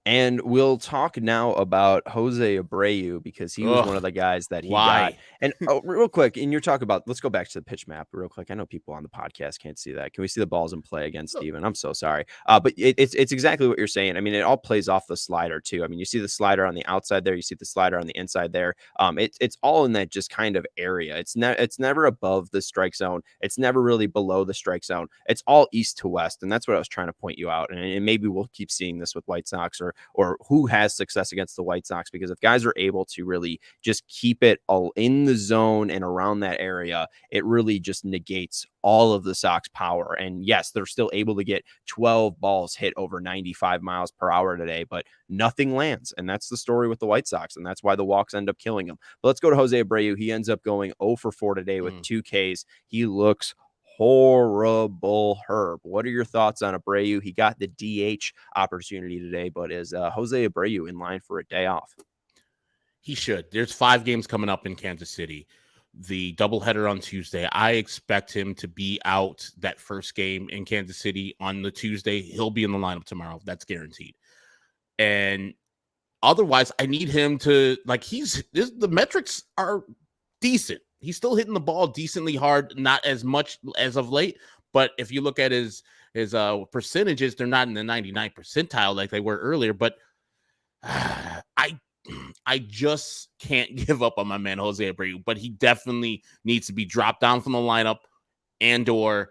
And we'll talk now about José Abreu because he was one of the guys that he got. And real quick, and you're talking about, let's go back to the pitch map real quick. I know people on the podcast can't see that. Can we see the balls in play again, Steven? I'm so sorry. But it's exactly what you're saying. I mean, it all plays off the slider too. I mean, you see the slider on the outside there. You see the slider on the inside there. It's all in that just kind of area. It's never above the strike zone. It's never really below the strike zone. It's all east to west. And that's what I was trying to point you out. And maybe we'll keep seeing this with White Sox or or who has success against the White Sox, because if guys are able to really just keep it all in the zone and around that area, it really just negates all of the Sox power. And yes, they're still able to get 12 balls hit over 95 miles per hour today, but nothing lands. And that's the story with the White Sox. And that's why the walks end up killing them. But let's go to José Abreu. He ends up going 0 for 4 today with 2 Ks. He looks horrible, Herb. What are your thoughts on Abreu? He got the DH opportunity today, but is José Abreu in line for a day off? He should. There's 5 games coming up in Kansas City. The doubleheader on Tuesday. I expect him to be out that first game in Kansas City on the Tuesday. He'll be in the lineup tomorrow. That's guaranteed. And otherwise, I need him to, like, the metrics are decent. He's still hitting the ball decently hard, not as much as of late. But if you look at his percentages, they're not in the 99th percentile like they were earlier. But I just can't give up on my man José Abreu, but he definitely needs to be dropped down from the lineup and or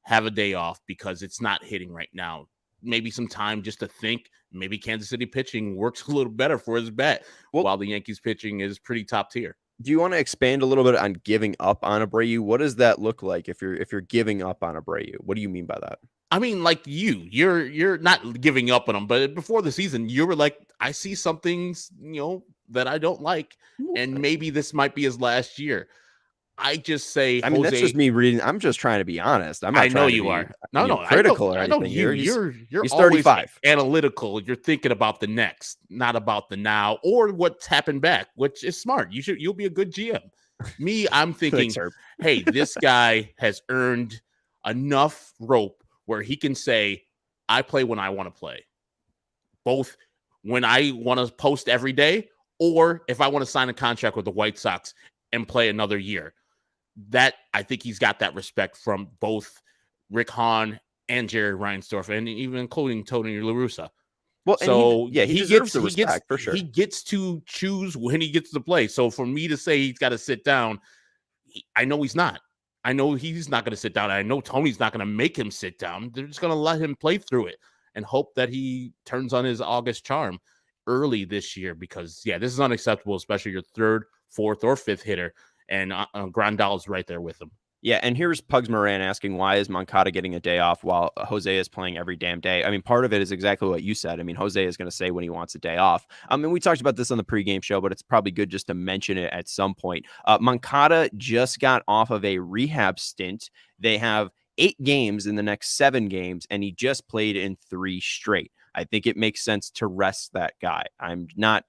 have a day off because it's not hitting right now. Maybe some time just to think. Maybe Kansas City pitching works a little better for his bat, while the Yankees pitching is pretty top tier. Do you want to expand a little bit on giving up on Abreu? What does that look like if you're giving up on Abreu? What do you mean by that? I mean, like you're not giving up on him, but before the season, you were like, I see some things, that I don't like, and maybe this might be his last year. I just say, I mean, that's just me reading. I'm just trying to be honest. I'm not. I know trying you to be, are. No, critical or anything. You're he's always 35. analytical. You're thinking about the next, not about the now or what's happened back, which is smart. You'll be a good GM. Me, I'm thinking, Thanks, hey, this guy has earned enough rope where he can say, I play when I want to play. Both when I want to post every day, or if I want to sign a contract with the White Sox and play another year. That I think he's got that respect from both Rick Hahn and Jerry Reinsdorf, and even including Tony La Russa. Well, so he deserves the respect for sure. He gets to choose when he gets to play. So for me to say he's got to sit down, I know he's not. I know he's not going to sit down. I know Tony's not going to make him sit down. They're just going to let him play through it and hope that he turns on his August charm early this year. Because this is unacceptable, especially your 3rd, 4th, or 5th hitter. And Grandal's right there with him. Yeah, and here's Pugs Moran asking, why is Moncada getting a day off while Jose is playing every damn day? I mean, part of it is exactly what you said. I mean, Jose is going to say when he wants a day off. I mean, we talked about this on the pregame show, but it's probably good just to mention it at some point. Moncada just got off of a rehab stint. They have 8 games in the next 7 games, and he just played in 3 straight. I think it makes sense to rest that guy. I'm not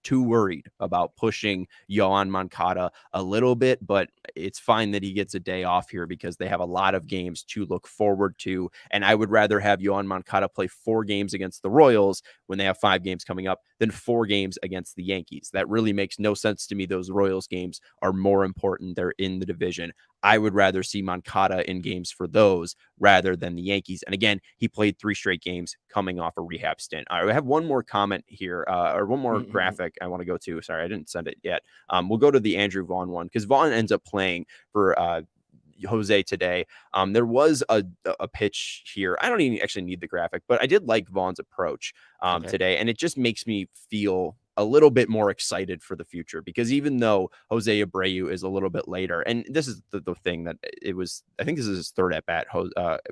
too worried about pushing Yoan Moncada a little bit, but it's fine that he gets a day off here because they have a lot of games to look forward to. And I would rather have Yoan Moncada play 4 games against the Royals when they have 5 games coming up than 4 games against the Yankees. That really makes no sense to me. Those Royals games are more important. They're in the division. I would rather see Moncada in games for those rather than the Yankees. And again, he played 3 straight games coming off a rehab stint. I have one more comment here, or one more graphic I want to go to. Sorry, I didn't send it yet. We'll go to the Andrew Vaughn one because Vaughn ends up playing for Jose today. There was a pitch here. I don't even actually need the graphic, but I did like Vaughn's approach today. And it just makes me feel a little bit more excited for the future because even though José Abreu is a little bit later, and this is the thing that it was, I think this is his 3rd at bat,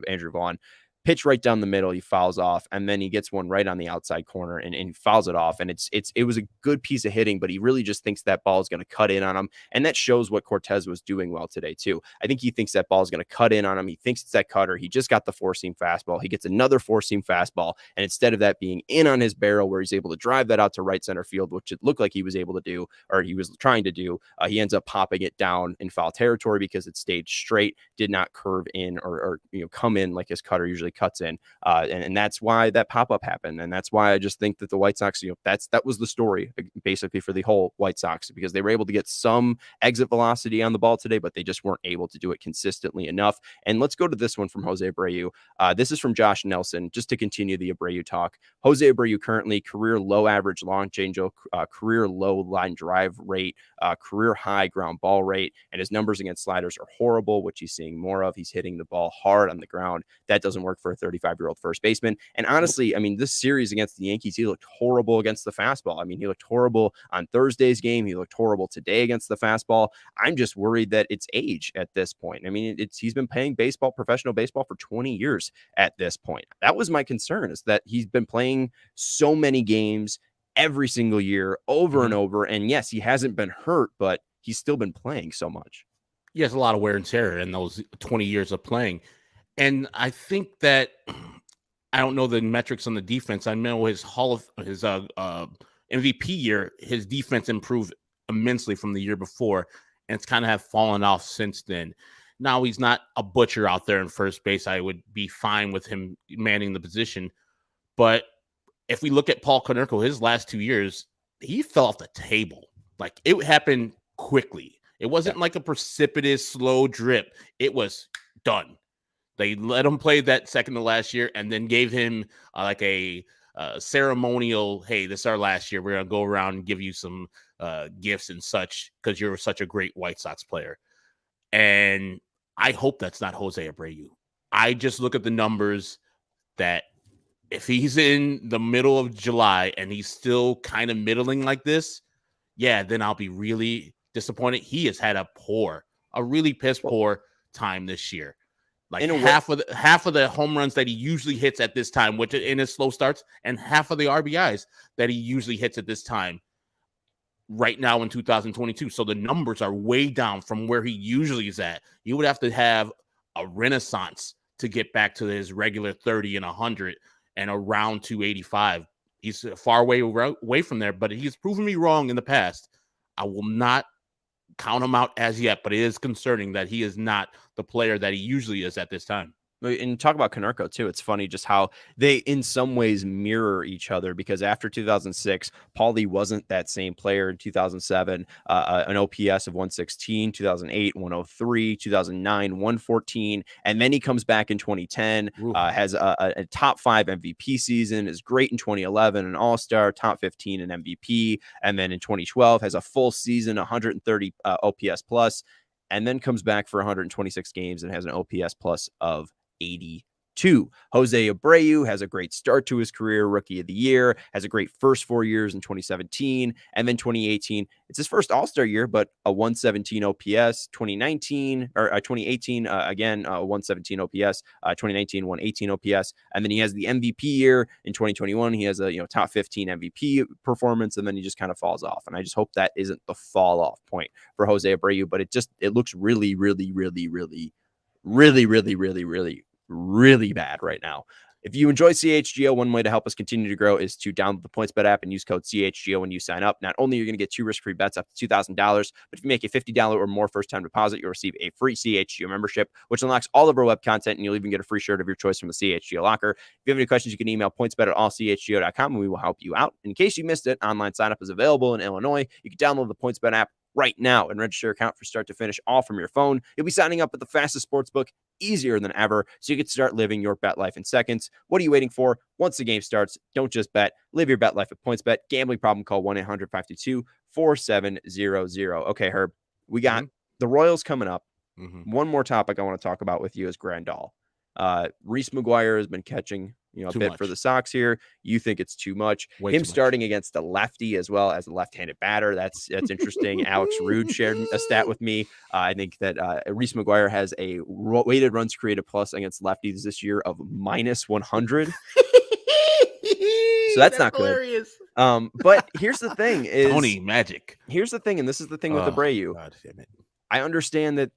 Andrew Vaughn. Pitch right down the middle, he fouls off, and then he gets one right on the outside corner and he fouls it off. And it was a good piece of hitting, but he really just thinks that ball is going to cut in on him. And that shows what Cortes was doing well today, too. I think he thinks that ball is going to cut in on him. He thinks it's that cutter. He just got the 4-seam fastball. He gets another 4-seam fastball. And instead of that being in on his barrel where he's able to drive that out to right center field, which it looked like he was able to do, or he was trying to do, he ends up popping it down in foul territory because it stayed straight, did not curve in or come in like his cutter usually cuts in. And that's why that pop-up happened. And that's why I just think that the White Sox, that was the story basically for the whole White Sox, because they were able to get some exit velocity on the ball today, but they just weren't able to do it consistently enough. And let's go to this one from José Abreu. This is from Josh Nelson, just to continue the Abreu talk. José Abreu currently career low average long changeup, career low line drive rate, career high ground ball rate, and his numbers against sliders are horrible, which he's seeing more of. He's hitting the ball hard on the ground. That doesn't work for a 35-year-old first baseman. And honestly, I mean, this series against the Yankees, he looked horrible against the fastball. I mean, he looked horrible on Thursday's game. He looked horrible today against the fastball. I'm just worried that it's age at this point. I mean, he's been playing professional baseball for 20 years at this point. That was my concern, is that he's been playing so many games every single year over and over. And yes, he hasn't been hurt, but he's still been playing so much. He has a lot of wear and tear in those 20 years of playing. And I think that I don't know the metrics on the defense. I know his MVP year, his defense improved immensely from the year before, and it's kind of have fallen off since then. Now he's not a butcher out there in first base. I would be fine with him manning the position. But if we look at Paul Konerko, his last 2 years, he fell off the table. Like, it happened quickly. It wasn't like a precipitous, slow drip. It was done. They let him play that second to last year and then gave him like a ceremonial, hey, this is our last year. We're going to go around and give you some gifts and such because you're such a great White Sox player. And I hope that's not José Abreu. I just look at the numbers that if he's in the middle of July and he's still kind of middling like this, yeah, then I'll be really disappointed. He has had a really piss poor time this year. Like half of the home runs that he usually hits at this time, which in his slow starts, and half of the RBIs that he usually hits at this time right now in 2022. So the numbers are way down from where he usually is at. You would have to have a renaissance to get back to his regular 30 and 100 and around 285. He's far away from there, but he's proven me wrong in the past. I will not count him out as yet, but it is concerning that he is not the player that he usually is at this time. And talk about Konerko too. It's funny just how they in some ways mirror each other, because after 2006, Paulie wasn't that same player. In 2007, an OPS of 116, 2008, 103, 2009, 114. And then he comes back in 2010, has a top 5 MVP season, is great in 2011, an all-star, top 15 in MVP. And then in 2012 has a full season, 130 OPS plus, and then comes back for 126 games and has an OPS plus of 82. José Abreu has a great start to his career, rookie of the year, has a great first 4 years in 2017, and then 2018. It's his first All-Star year, but a 117 OPS. 2018, again, 117 OPS. 2019, 118 OPS, and then he has the MVP year in 2021. He has a top 15 MVP performance, and then he just kind of falls off. And I just hope that isn't the fall off point for José Abreu, but it looks really, really, really, really, really, really, really, really, really bad right now. If you enjoy CHGO, one way to help us continue to grow is to download the PointsBet app and use code CHGO when you sign up. Not only are you going to get 2 risk-free bets up to $2,000, but if you make a $50 or more first-time deposit, you'll receive a free CHGO membership, which unlocks all of our web content, and you'll even get a free shirt of your choice from the CHGO locker. If you have any questions, you can email pointsbet@allchgo.com, and we will help you out. In case you missed it, online sign-up is available in Illinois. You can download the PointsBet app right now and register your account for start to finish, all from your phone. You'll be signing up at the fastest sportsbook, easier than ever, so you can start living your bet life in seconds. What are you waiting for? Once the game starts, don't just bet. Live your bet life at PointsBet. Gambling problem, call 1-800-522-4700. Okay, Herb, we got the Royals coming up. One more topic I want to talk about with you is Grandal. Reese McGuire has been catching a bit for the Sox here. You think it's too much. Him starting against a lefty as well as a left-handed batter. That's interesting. Alex Rude shared a stat with me. I think that Reese McGuire has a weighted runs created plus against lefties this year of minus 100. So that's not hilarious. Good. But here's the thing is Tony Magic. Here's the thing, and this is the thing with Abreu. God damn it. I understand that,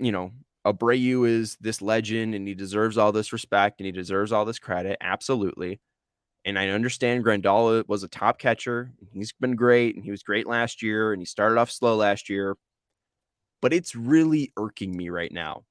Abreu is this legend and he deserves all this respect and he deserves all this credit. Absolutely. And I understand Grandal was a top catcher. He's been great and he was great last year and he started off slow last year. But it's really irking me right now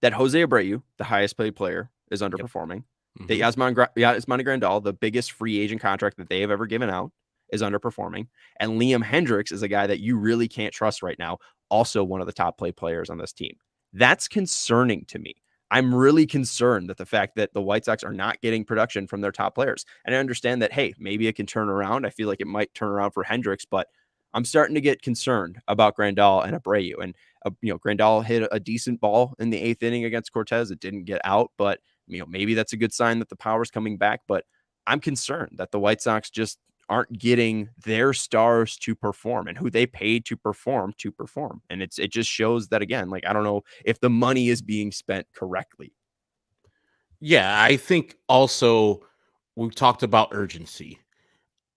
that José Abreu, the highest paid player, is underperforming. That Yasmani Grandal, the biggest free agent contract that they have ever given out, is underperforming. And Liam Hendriks is a guy that you really can't trust right now, also one of the top players on this team. That's concerning to me. I'm really concerned that the fact that the White Sox are not getting production from their top players. And I understand that, hey, maybe it can turn around. I feel like it might turn around for Hendriks, but I'm starting to get concerned about Grandal and Abreu. And, Grandal hit a decent ball in the 8th inning against Cortes. It didn't get out, but maybe that's a good sign that the power's coming back, but I'm concerned that the White Sox just aren't getting their stars to perform and who they paid to perform. And it just shows that, again, like, I don't know if the money is being spent correctly. Yeah, I think also we talked about urgency.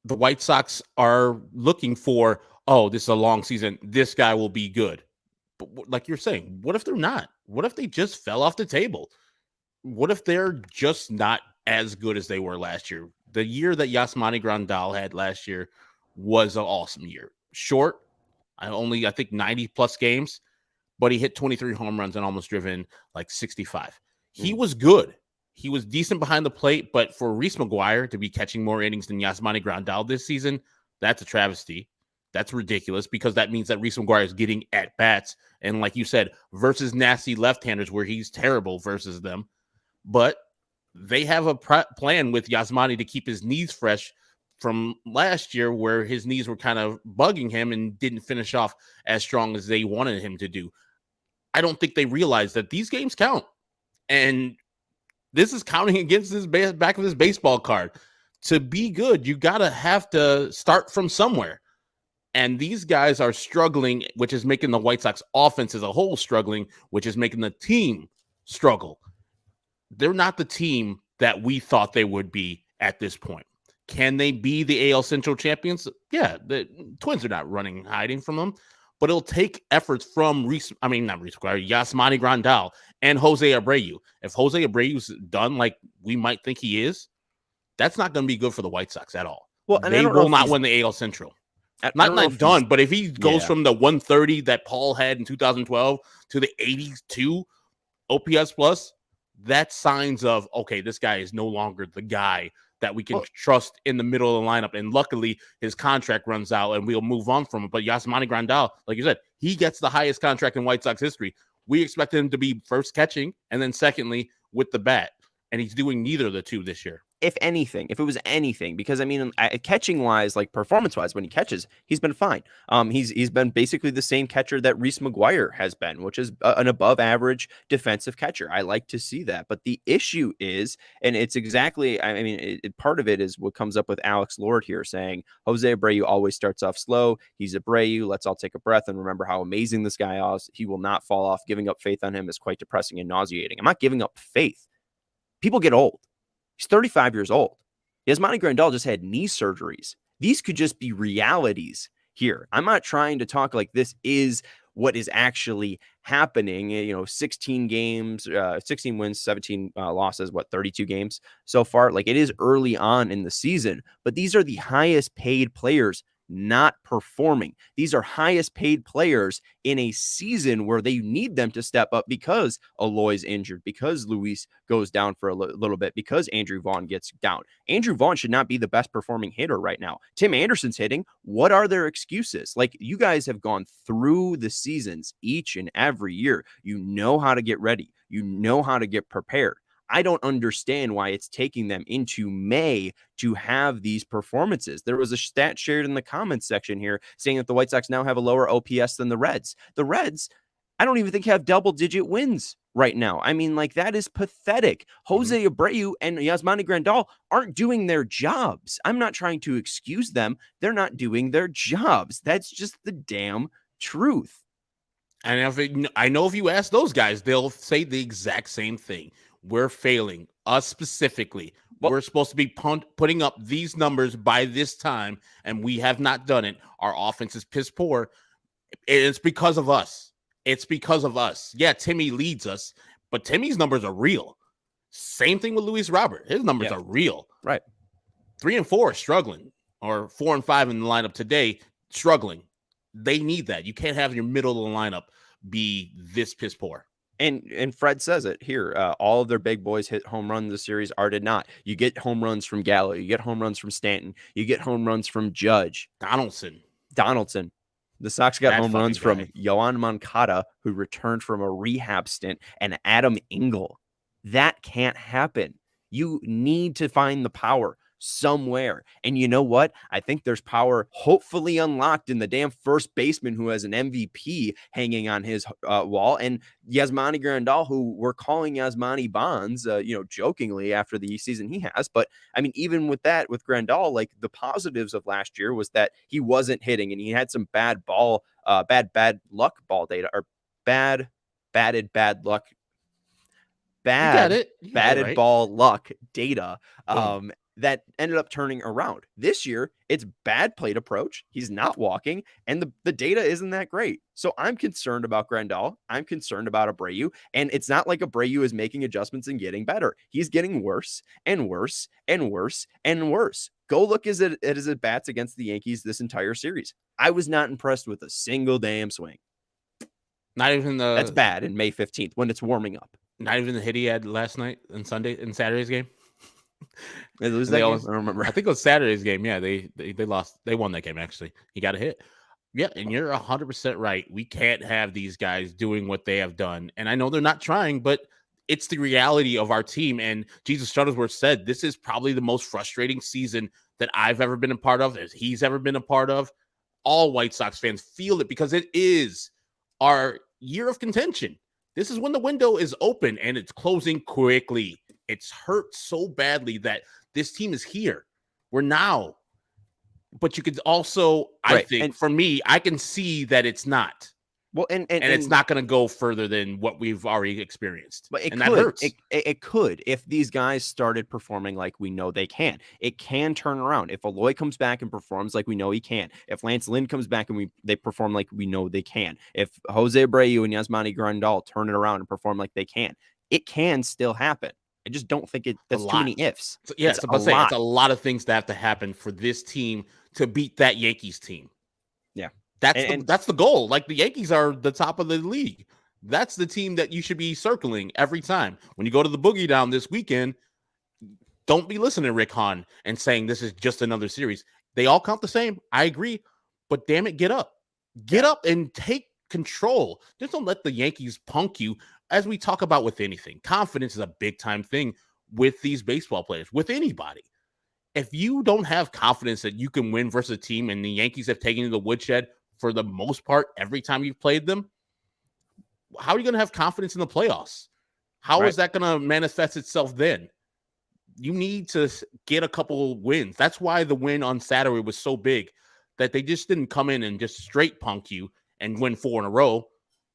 The White Sox are looking for, oh, this is a long season. This guy will be good. But like you're saying, what if they're not? What if they just fell off the table? What if they're just not as good as they were last year? The year that Yasmani Grandal had last year was an awesome year. Short, I think 90 plus games, but he hit 23 home runs and almost driven like 65. He was good. He was decent behind the plate, but for Reese McGuire to be catching more innings than Yasmani Grandal this season, that's a travesty. That's ridiculous because that means that Reese McGuire is getting at bats. And like you said, versus nasty left-handers where he's terrible versus them. But they have a plan with Yasmani to keep his knees fresh from last year where his knees were kind of bugging him and didn't finish off as strong as they wanted him to do. I don't think they realize that these games count. And this is counting against his back of his baseball card. To be good, you have to start from somewhere. And these guys are struggling, which is making the White Sox offense as a whole struggling, which is making the team struggle. They're not the team that we thought they would be at this point. Can they be the AL Central champions? Yeah, the Twins are not hiding from them. But it'll take efforts from Yasmani Grandal and José Abreu. If José Abreu's done like we might think he is, that's not going to be good for the White Sox at all. Well, and they will not win the AL Central. Not done, but if he goes from the 130 that Paul had in 2012 to the 82 OPS plus, that's signs of, okay, this guy is no longer the guy that we can trust in the middle of the lineup. And luckily, his contract runs out and we'll move on from it. But Yasmani Grandal, like you said, he gets the highest contract in White Sox history. We expect him to be first catching and then secondly with the bat. And he's doing neither of the two this year. If it was anything, because catching wise, like performance wise, when he catches, he's been fine. He's been basically the same catcher that Reese McGuire has been, which is an above average defensive catcher. I like to see that. But the issue is, and it's exactly, part of it is what comes up with Alex Lord here saying José Abreu always starts off slow. He's Abreu. Let's all take a breath and remember how amazing this guy is. He will not fall off. Giving up faith on him is quite depressing and nauseating. I'm not giving up faith. People get old. He's 35 years old. Yasmani Grandal just had knee surgeries. These could just be realities here. I'm not trying to talk like this is what is actually happening. 16 games, 16 wins, 17 losses, 32 games so far. Like, it is early on in the season, but these are the highest paid players not performing. These are highest paid players in a season where they need them to step up because Eloy's injured, because Luis goes down for a little bit, because Andrew Vaughn gets down. Andrew Vaughn should not be the best performing hitter right now. Tim Anderson's hitting. What are their excuses? Like, you guys have gone through the seasons each and every year. You know how to get ready. You know how to get prepared. I don't understand why it's taking them into May to have these performances. There was a stat shared in the comments section here saying that the White Sox now have a lower OPS than the Reds. The Reds, I don't even think have double-digit wins right now. That is pathetic. José Abreu and Yasmani Grandal aren't doing their jobs. I'm not trying to excuse them. They're not doing their jobs. That's just the damn truth. And I know if you ask those guys, they'll say the exact same thing. We're failing. Us specifically. We're supposed to be putting up these numbers by this time, and we have not done it. Our offense is piss poor. It's because of us. Yeah, Timmy leads us, but Timmy's numbers are real. Same thing with Luis Robert. His numbers are real. Right. 3 and 4 are struggling, or 4 and 5 in the lineup today struggling. They need that. You can't have your middle of the lineup be this piss poor. And Fred says it here. All of their big boys hit home runs this series. Are did not. You get home runs from Gallo. You get home runs from Stanton. You get home runs from Judge. Donaldson. The Sox got home runs from Yoan Moncada, who returned from a rehab stint, and Adam Engel. That can't happen. You need to find the power. somewhere. And you know what? I think there's power hopefully unlocked in the damn first baseman who has an MVP hanging on his wall, and Yasmani Grandal, who we're calling Yasmani Bonds, jokingly after the season he has. But I mean, even with that, with Grandal, like the positives of last year was that he wasn't hitting and he had some bad luck ball data, or bad luck, You got it. You got it batted right. ball luck data Boom. that ended up turning around. This year, it's bad plate approach. He's not walking, and the data isn't that great. So I'm concerned about Grandal. I'm concerned about Abreu, and it's not like Abreu is making adjustments and getting better. He's getting worse and worse and worse and worse. Go look at his at-bats against the Yankees this entire series. I was not impressed with a single damn swing. Not even That's bad in May 15th when it's warming up. Not even the hit he had last night and Saturday's game. They lose that game? I don't remember. I think it was Saturday's game. Yeah, they lost. They won that game, actually. He got a hit. Yeah, and you're 100% right. We can't have these guys doing what they have done. And I know they're not trying, but it's the reality of our team. And Jesus Shuttlesworth said, this is probably the most frustrating season that I've ever been a part of, as he's ever been a part of. All White Sox fans feel it because it is our year of contention. This is when the window is open and it's closing quickly. It's hurt so badly that this team is here. We're now. But you could also, I think, and for me, I can see that it's not. Well, and it's not going to go further than what we've already experienced. But that hurts. It could if these guys started performing like we know they can. It can turn around. If Eloy comes back and performs like we know he can. If Lance Lynn comes back and they perform like we know they can. If Jose Abreu and Yasmani Grandal turn it around and perform like they can, it can still happen. I just don't think that's too many ifs. So, yeah, it's a lot of things that have to happen for this team to beat that Yankees team. Yeah. That's the goal. Like, the Yankees are the top of the league. That's the team that you should be circling every time. When you go to the Boogie Down this weekend, don't be listening to Rick Hahn and saying this is just another series. They all count the same. I agree. But damn it, get up. Get up and take control. Just don't let the Yankees punk you. As we talk about with anything, confidence is a big time thing with these baseball players, with anybody. If you don't have confidence that you can win versus a team, and the Yankees have taken you to the woodshed for the most part every time you've played them, how are you going to have confidence in the playoffs? How is that going to manifest itself then? You need to get a couple wins. That's why the win on Saturday was so big, that they just didn't come in and just straight punk you and win 4 in a row.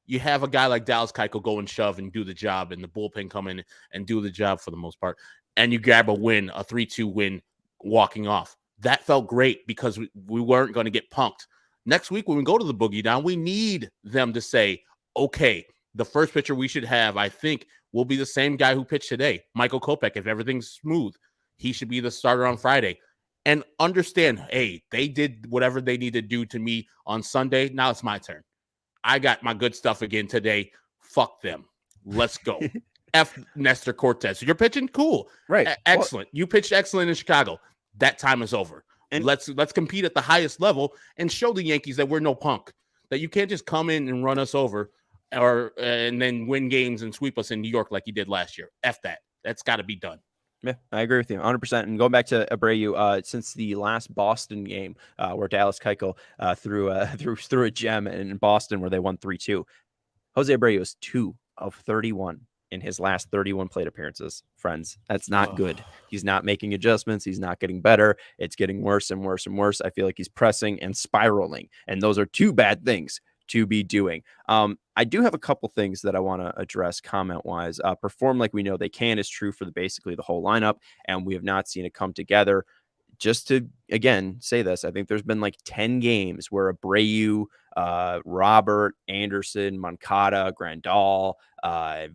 You have a guy like Dallas Keuchel go and shove and do the job, and the bullpen come in and do the job for the most part. And you grab a win, a 3-2 win, walking off. That felt great because we weren't going to get punked. Next week, when we go to the Boogie Down, we need them to say, okay, the first pitcher we should have, I think, will be the same guy who pitched today, Michael Kopech. If everything's smooth, he should be the starter on Friday. And understand, hey, they did whatever they need to do to me on Sunday. Now it's my turn. I got my good stuff again today. Fuck them. Let's go. F Nestor Cortes. So you're pitching? Cool. Right. Excellent. You pitched excellent in Chicago. That time is over. And let's compete at the highest level and show the Yankees that we're no punk. That you can't just come in and run us over and then win games and sweep us in New York like you did last year. F that. That's got to be done. Yeah, I agree with you 100%. And going back to Abreu, since the last Boston game where Dallas Keuchel threw a gem in Boston where they won 3-2, Jose Abreu is 2 of 31 in his last 31 plate appearances. Friends, that's not good. He's not making adjustments. He's not getting better. It's getting worse and worse and worse. I feel like he's pressing and spiraling, and those are 2 bad things to be doing. I do have a couple things that I want to address comment-wise. Perform like we know they can is true for basically the whole lineup, and we have not seen it come together. Just to, again, say this, I think there's been like 10 games where Abreu, Robert, Anderson, Moncada, Grandal,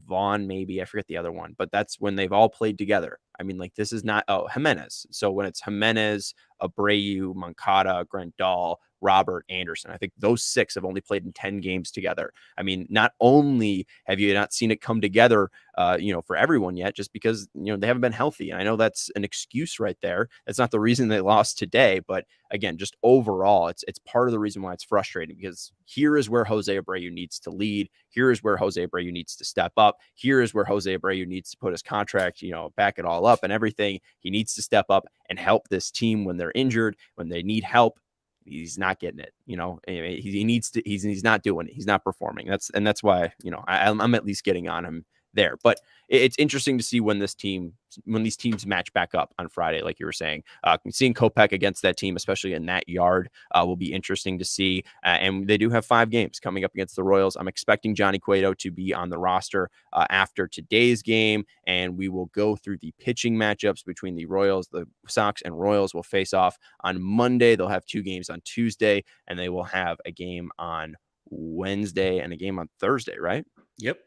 Vaughn, maybe, I forget the other one, but that's when they've all played together. I mean, like, this is not, Jimenez. So when it's Jimenez, Abreu, Moncada, Grandal, Robert, Anderson, I think those 6 have only played in 10 games together. I mean, not only have you not seen it come together, for everyone yet, just because, they haven't been healthy. And I know that's an excuse right there. That's not the reason they lost today. But again, just overall, it's part of the reason why it's frustrating, because here is where José Abreu needs to lead. Here is where José Abreu needs to step up. Here is where José Abreu needs to put his contract, back it all up and everything. He needs to step up and help this team when they're injured, when they need help. He's not getting it. He needs to. He's not doing it. He's not performing. That's why I'm at least getting on him there. But it's interesting to see when these teams match back up on Friday, like you were saying. Seeing Kopech against that team, especially in that yard, will be interesting to see. And they do have 5 games coming up against the Royals. I'm expecting Johnny Cueto to be on the roster after today's game, and we will go through the pitching matchups between the Royals. The Sox and Royals will face off on Monday. They'll have 2 games on Tuesday, and they will have a game on Wednesday and a game on Thursday, right? Yep.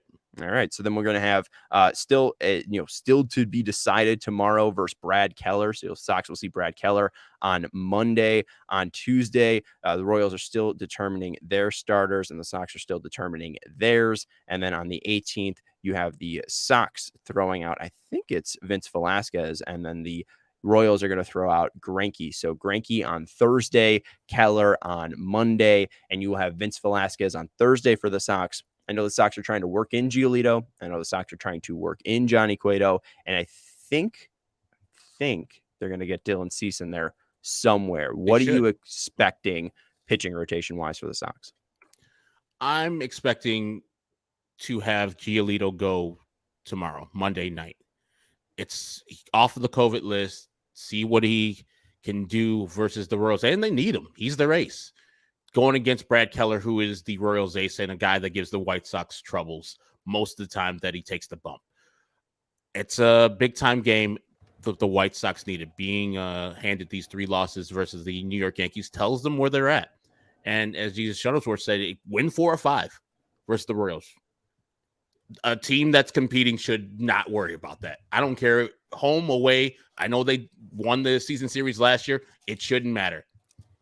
All right, so then we're going to have still to be decided tomorrow versus Brad Keller. So the Sox will see Brad Keller on Monday. On Tuesday, the Royals are still determining their starters, and the Sox are still determining theirs. And then on the 18th, you have the Sox throwing out, I think it's Vince Velasquez, and then the Royals are going to throw out Greinke. So Greinke on Thursday, Keller on Monday, and you will have Vince Velasquez on Thursday for the Sox. I know the Sox are trying to work in Giolito. I know the Sox are trying to work in Johnny Cueto. And I think they're going to get Dylan Cease in there somewhere. What are you expecting pitching rotation-wise for the Sox? I'm expecting to have Giolito go tomorrow, Monday night. It's off of the COVID list. See what he can do versus the Royals. And they need him. He's their ace. Going against Brad Keller, who is the Royals ace and a guy that gives the White Sox troubles most of the time that he takes the bump. It's a big-time game that the White Sox needed. Being handed these 3 losses versus the New York Yankees tells them where they're at. And as Jesus Shuttlesworth said, win 4 or 5 versus the Royals. A team that's competing should not worry about that. I don't care, home, away. I know they won the season series last year. It shouldn't matter.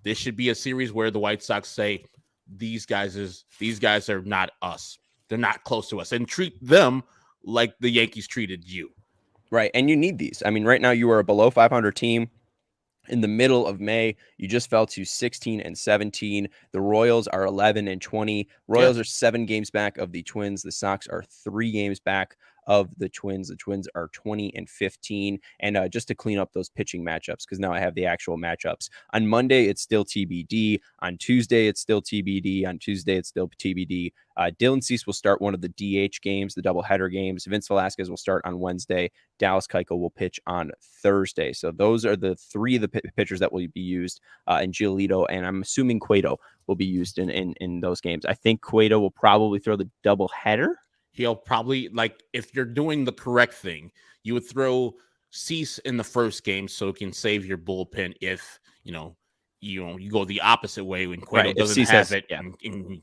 This should be a series where the White Sox say, these guys are not us. They're not close to us, and treat them like the Yankees treated you. Right. And you need these. I mean, right now you are a below 500 team. In the middle of May, you just fell to 16-17. The Royals are 11-20. Royals are 7 games back of the Twins. The Sox are 3 games back of the Twins. The Twins are 20-15. And just to clean up those pitching matchups, because now I have the actual matchups. On Monday, it's still TBD. On Tuesday, it's still TBD. On Tuesday, it's still TBD. Dylan Cease will start one of the DH games, the doubleheader games. Vince Velasquez will start on Wednesday. Dallas Keuchel will pitch on Thursday. So those are the 3 of the pitchers that will be used in Giolito, and I'm assuming Cueto will be used in those games. I think Cueto will probably throw the doubleheader. He'll probably, if you're doing the correct thing, you would throw Cease in the first game so it can save your bullpen if, you go the opposite way when Cueto doesn't have it and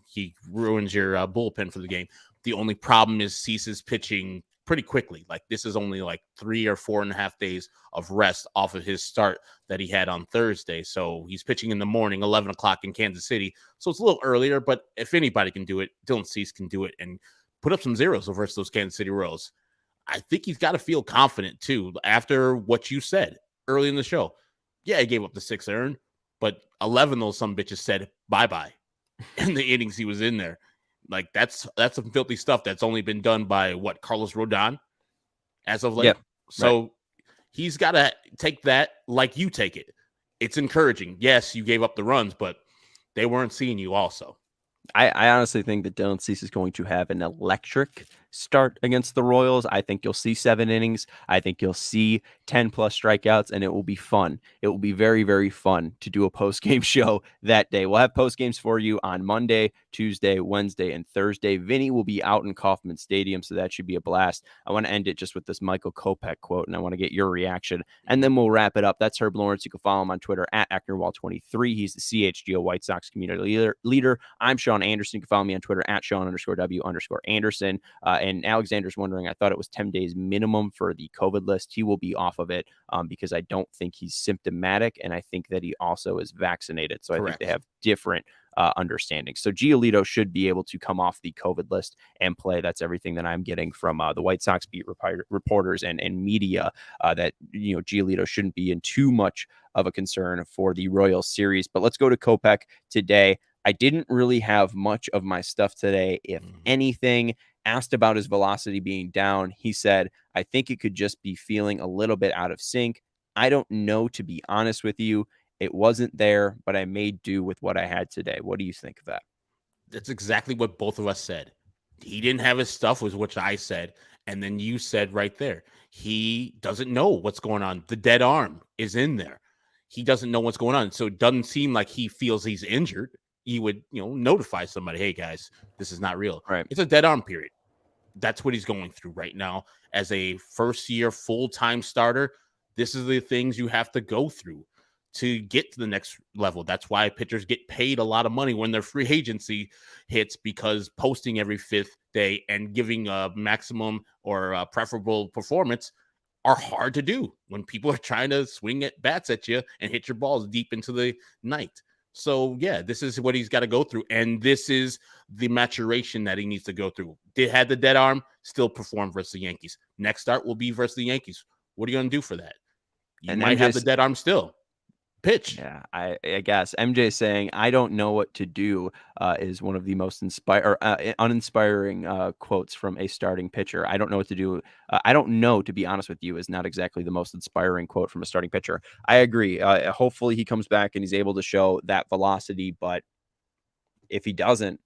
he ruins your bullpen for the game. The only problem is Cease is pitching pretty quickly. This is only 3 or 4.5 days of rest off of his start that he had on Thursday. So he's pitching in the morning, 11 o'clock in Kansas City. So it's a little earlier, but if anybody can do it, Dylan Cease can do it and put up some zeros versus those Kansas City Royals. I think he's got to feel confident too after what you said early in the show. Yeah, he gave up the 6 earned, but 11 those some bitches said bye-bye in the innings he was in there. That's some filthy stuff that's only been done by Carlos Rodon as of late. Yep, so he's got to take that like you take it. It's encouraging. Yes, you gave up the runs, but they weren't seeing you also. I honestly think that Dylan Cease is going to have an electric start against the Royals. I think you'll see 7 innings. I think you'll see 10 plus strikeouts, and it will be fun. It will be very, very fun to do a post-game show that day. We'll have post-games for you on Monday, Tuesday, Wednesday, and Thursday. Vinny will be out in Kauffman Stadium, so that should be a blast. I want to end it just with this Michael Kopech quote, and I want to get your reaction, and then we'll wrap it up. That's Herb Lawrence. You can follow him on Twitter at Acknerwall23. He's the CHGO White Sox community leader. I'm Sean Anderson. You can follow me on Twitter at Sean_W_Anderson. And Alexander's wondering, I thought it was 10 days minimum for the COVID list. He will be off of it because I don't think he's symptomatic, and I think that he also is vaccinated. So correct. I think they have different understanding. So Giolito should be able to come off the COVID list and play. That's everything that I'm getting from the White Sox beat reporters and media, that Giolito shouldn't be in too much of a concern for the Royals series. But let's go to Kopech today. I didn't really have much of my stuff today, if anything. Asked about his velocity being down, he said, I think it could just be feeling a little bit out of sync. I don't know, to be honest with you. It wasn't there, but I made do with what I had today. What do you think of that? That's exactly what both of us said. He didn't have his stuff, was what I said. And then you said right there, he doesn't know what's going on. The dead arm is in there. He doesn't know what's going on. So it doesn't seem like he feels he's injured. He would, notify somebody, hey guys, this is not real. Right. It's a dead arm period. That's what he's going through right now as a first-year full-time starter. This is the things you have to go through to get to the next level. That's why pitchers get paid a lot of money when their free agency hits, because posting every fifth day and giving a maximum or a preferable performance are hard to do when people are trying to swing at bats at you and hit your balls deep into the night. So, yeah, this is what he's got to go through. And this is the maturation that he needs to go through. Had the dead arm, still perform versus the Yankees. Next start will be versus the Yankees. What are you going to do for that? You might have the dead arm still. Pitch. Yeah, I guess MJ saying, I don't know what to do, is one of the most uninspiring quotes from a starting pitcher. I don't know what to do. I don't know, to be honest with you, is not exactly the most inspiring quote from a starting pitcher. I agree. Hopefully he comes back and he's able to show that velocity. But if he doesn't,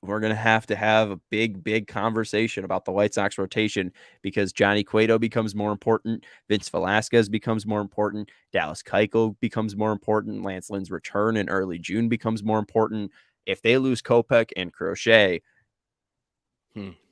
we're going to have a big conversation about the White Sox rotation, because Johnny Cueto becomes more important. Vince Velasquez becomes more important. Dallas Keuchel becomes more important. Lance Lynn's return in early June becomes more important. If they lose Kopech and Crochet,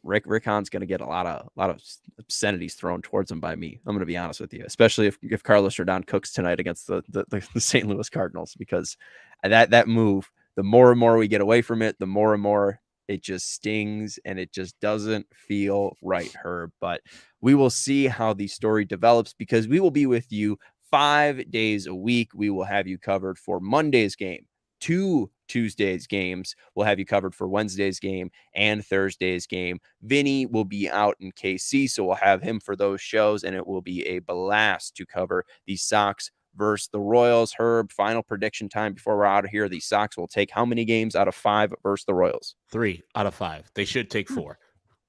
Rick Hahn's going to get a lot of obscenities thrown towards him by me. I'm going to be honest with you, especially if Carlos Rodon cooks tonight against the St. Louis Cardinals, because that move, the more and more we get away from it, the more and more it just stings and it just doesn't feel right, Herb. But we will see how the story develops, because we will be with you 5 days a week. We will have you covered for Monday's game, 2 Tuesday's games. We'll have you covered for Wednesday's game and Thursday's game. Vinny will be out in KC, so we'll have him for those shows, and it will be a blast to cover the Sox versus the Royals. Herb, final prediction time before we're out of here. The Sox will take how many games out of 5 versus the Royals? 3 out of 5. They should take 4.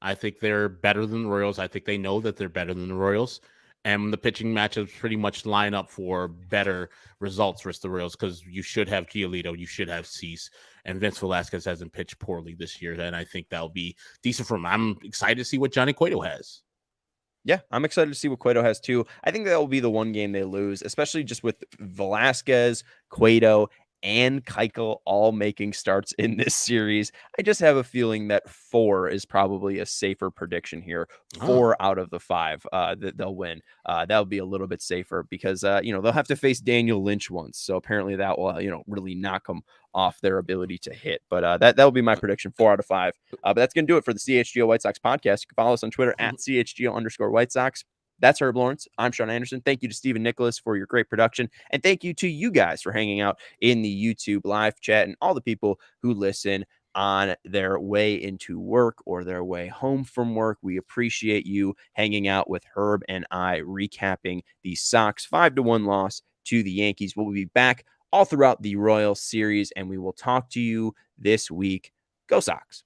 I think they're better than the Royals. I think they know that they're better than the Royals. And the pitching matchups pretty much line up for better results versus the Royals, because you should have Giolito, you should have Cease, and Vince Velasquez hasn't pitched poorly this year. And I think that'll be decent for him. I'm excited to see what Johnny Cueto has. Yeah, I'm excited to see what Cueto has too. I think that will be the one game they lose, especially just with Velasquez, Cueto, and Keuchel all making starts in this series. I just have a feeling that 4 is probably a safer prediction here. 4 out of the 5 that they'll win. That'll be a little bit safer, because they'll have to face Daniel Lynch once. So apparently that will really knock them off their ability to hit. But that'll be my prediction, 4 out of 5. But that's going to do it for the CHGO White Sox podcast. You can follow us on Twitter at CHGO_White Sox. That's Herb Lawrence. I'm Sean Anderson. Thank you to Stephen Nicholas for your great production. And thank you to you guys for hanging out in the YouTube live chat, and all the people who listen on their way into work or their way home from work. We appreciate you hanging out with Herb and I, recapping the Sox 5-1 loss to the Yankees. We'll be back all throughout the Royals series, and we will talk to you this week. Go Sox.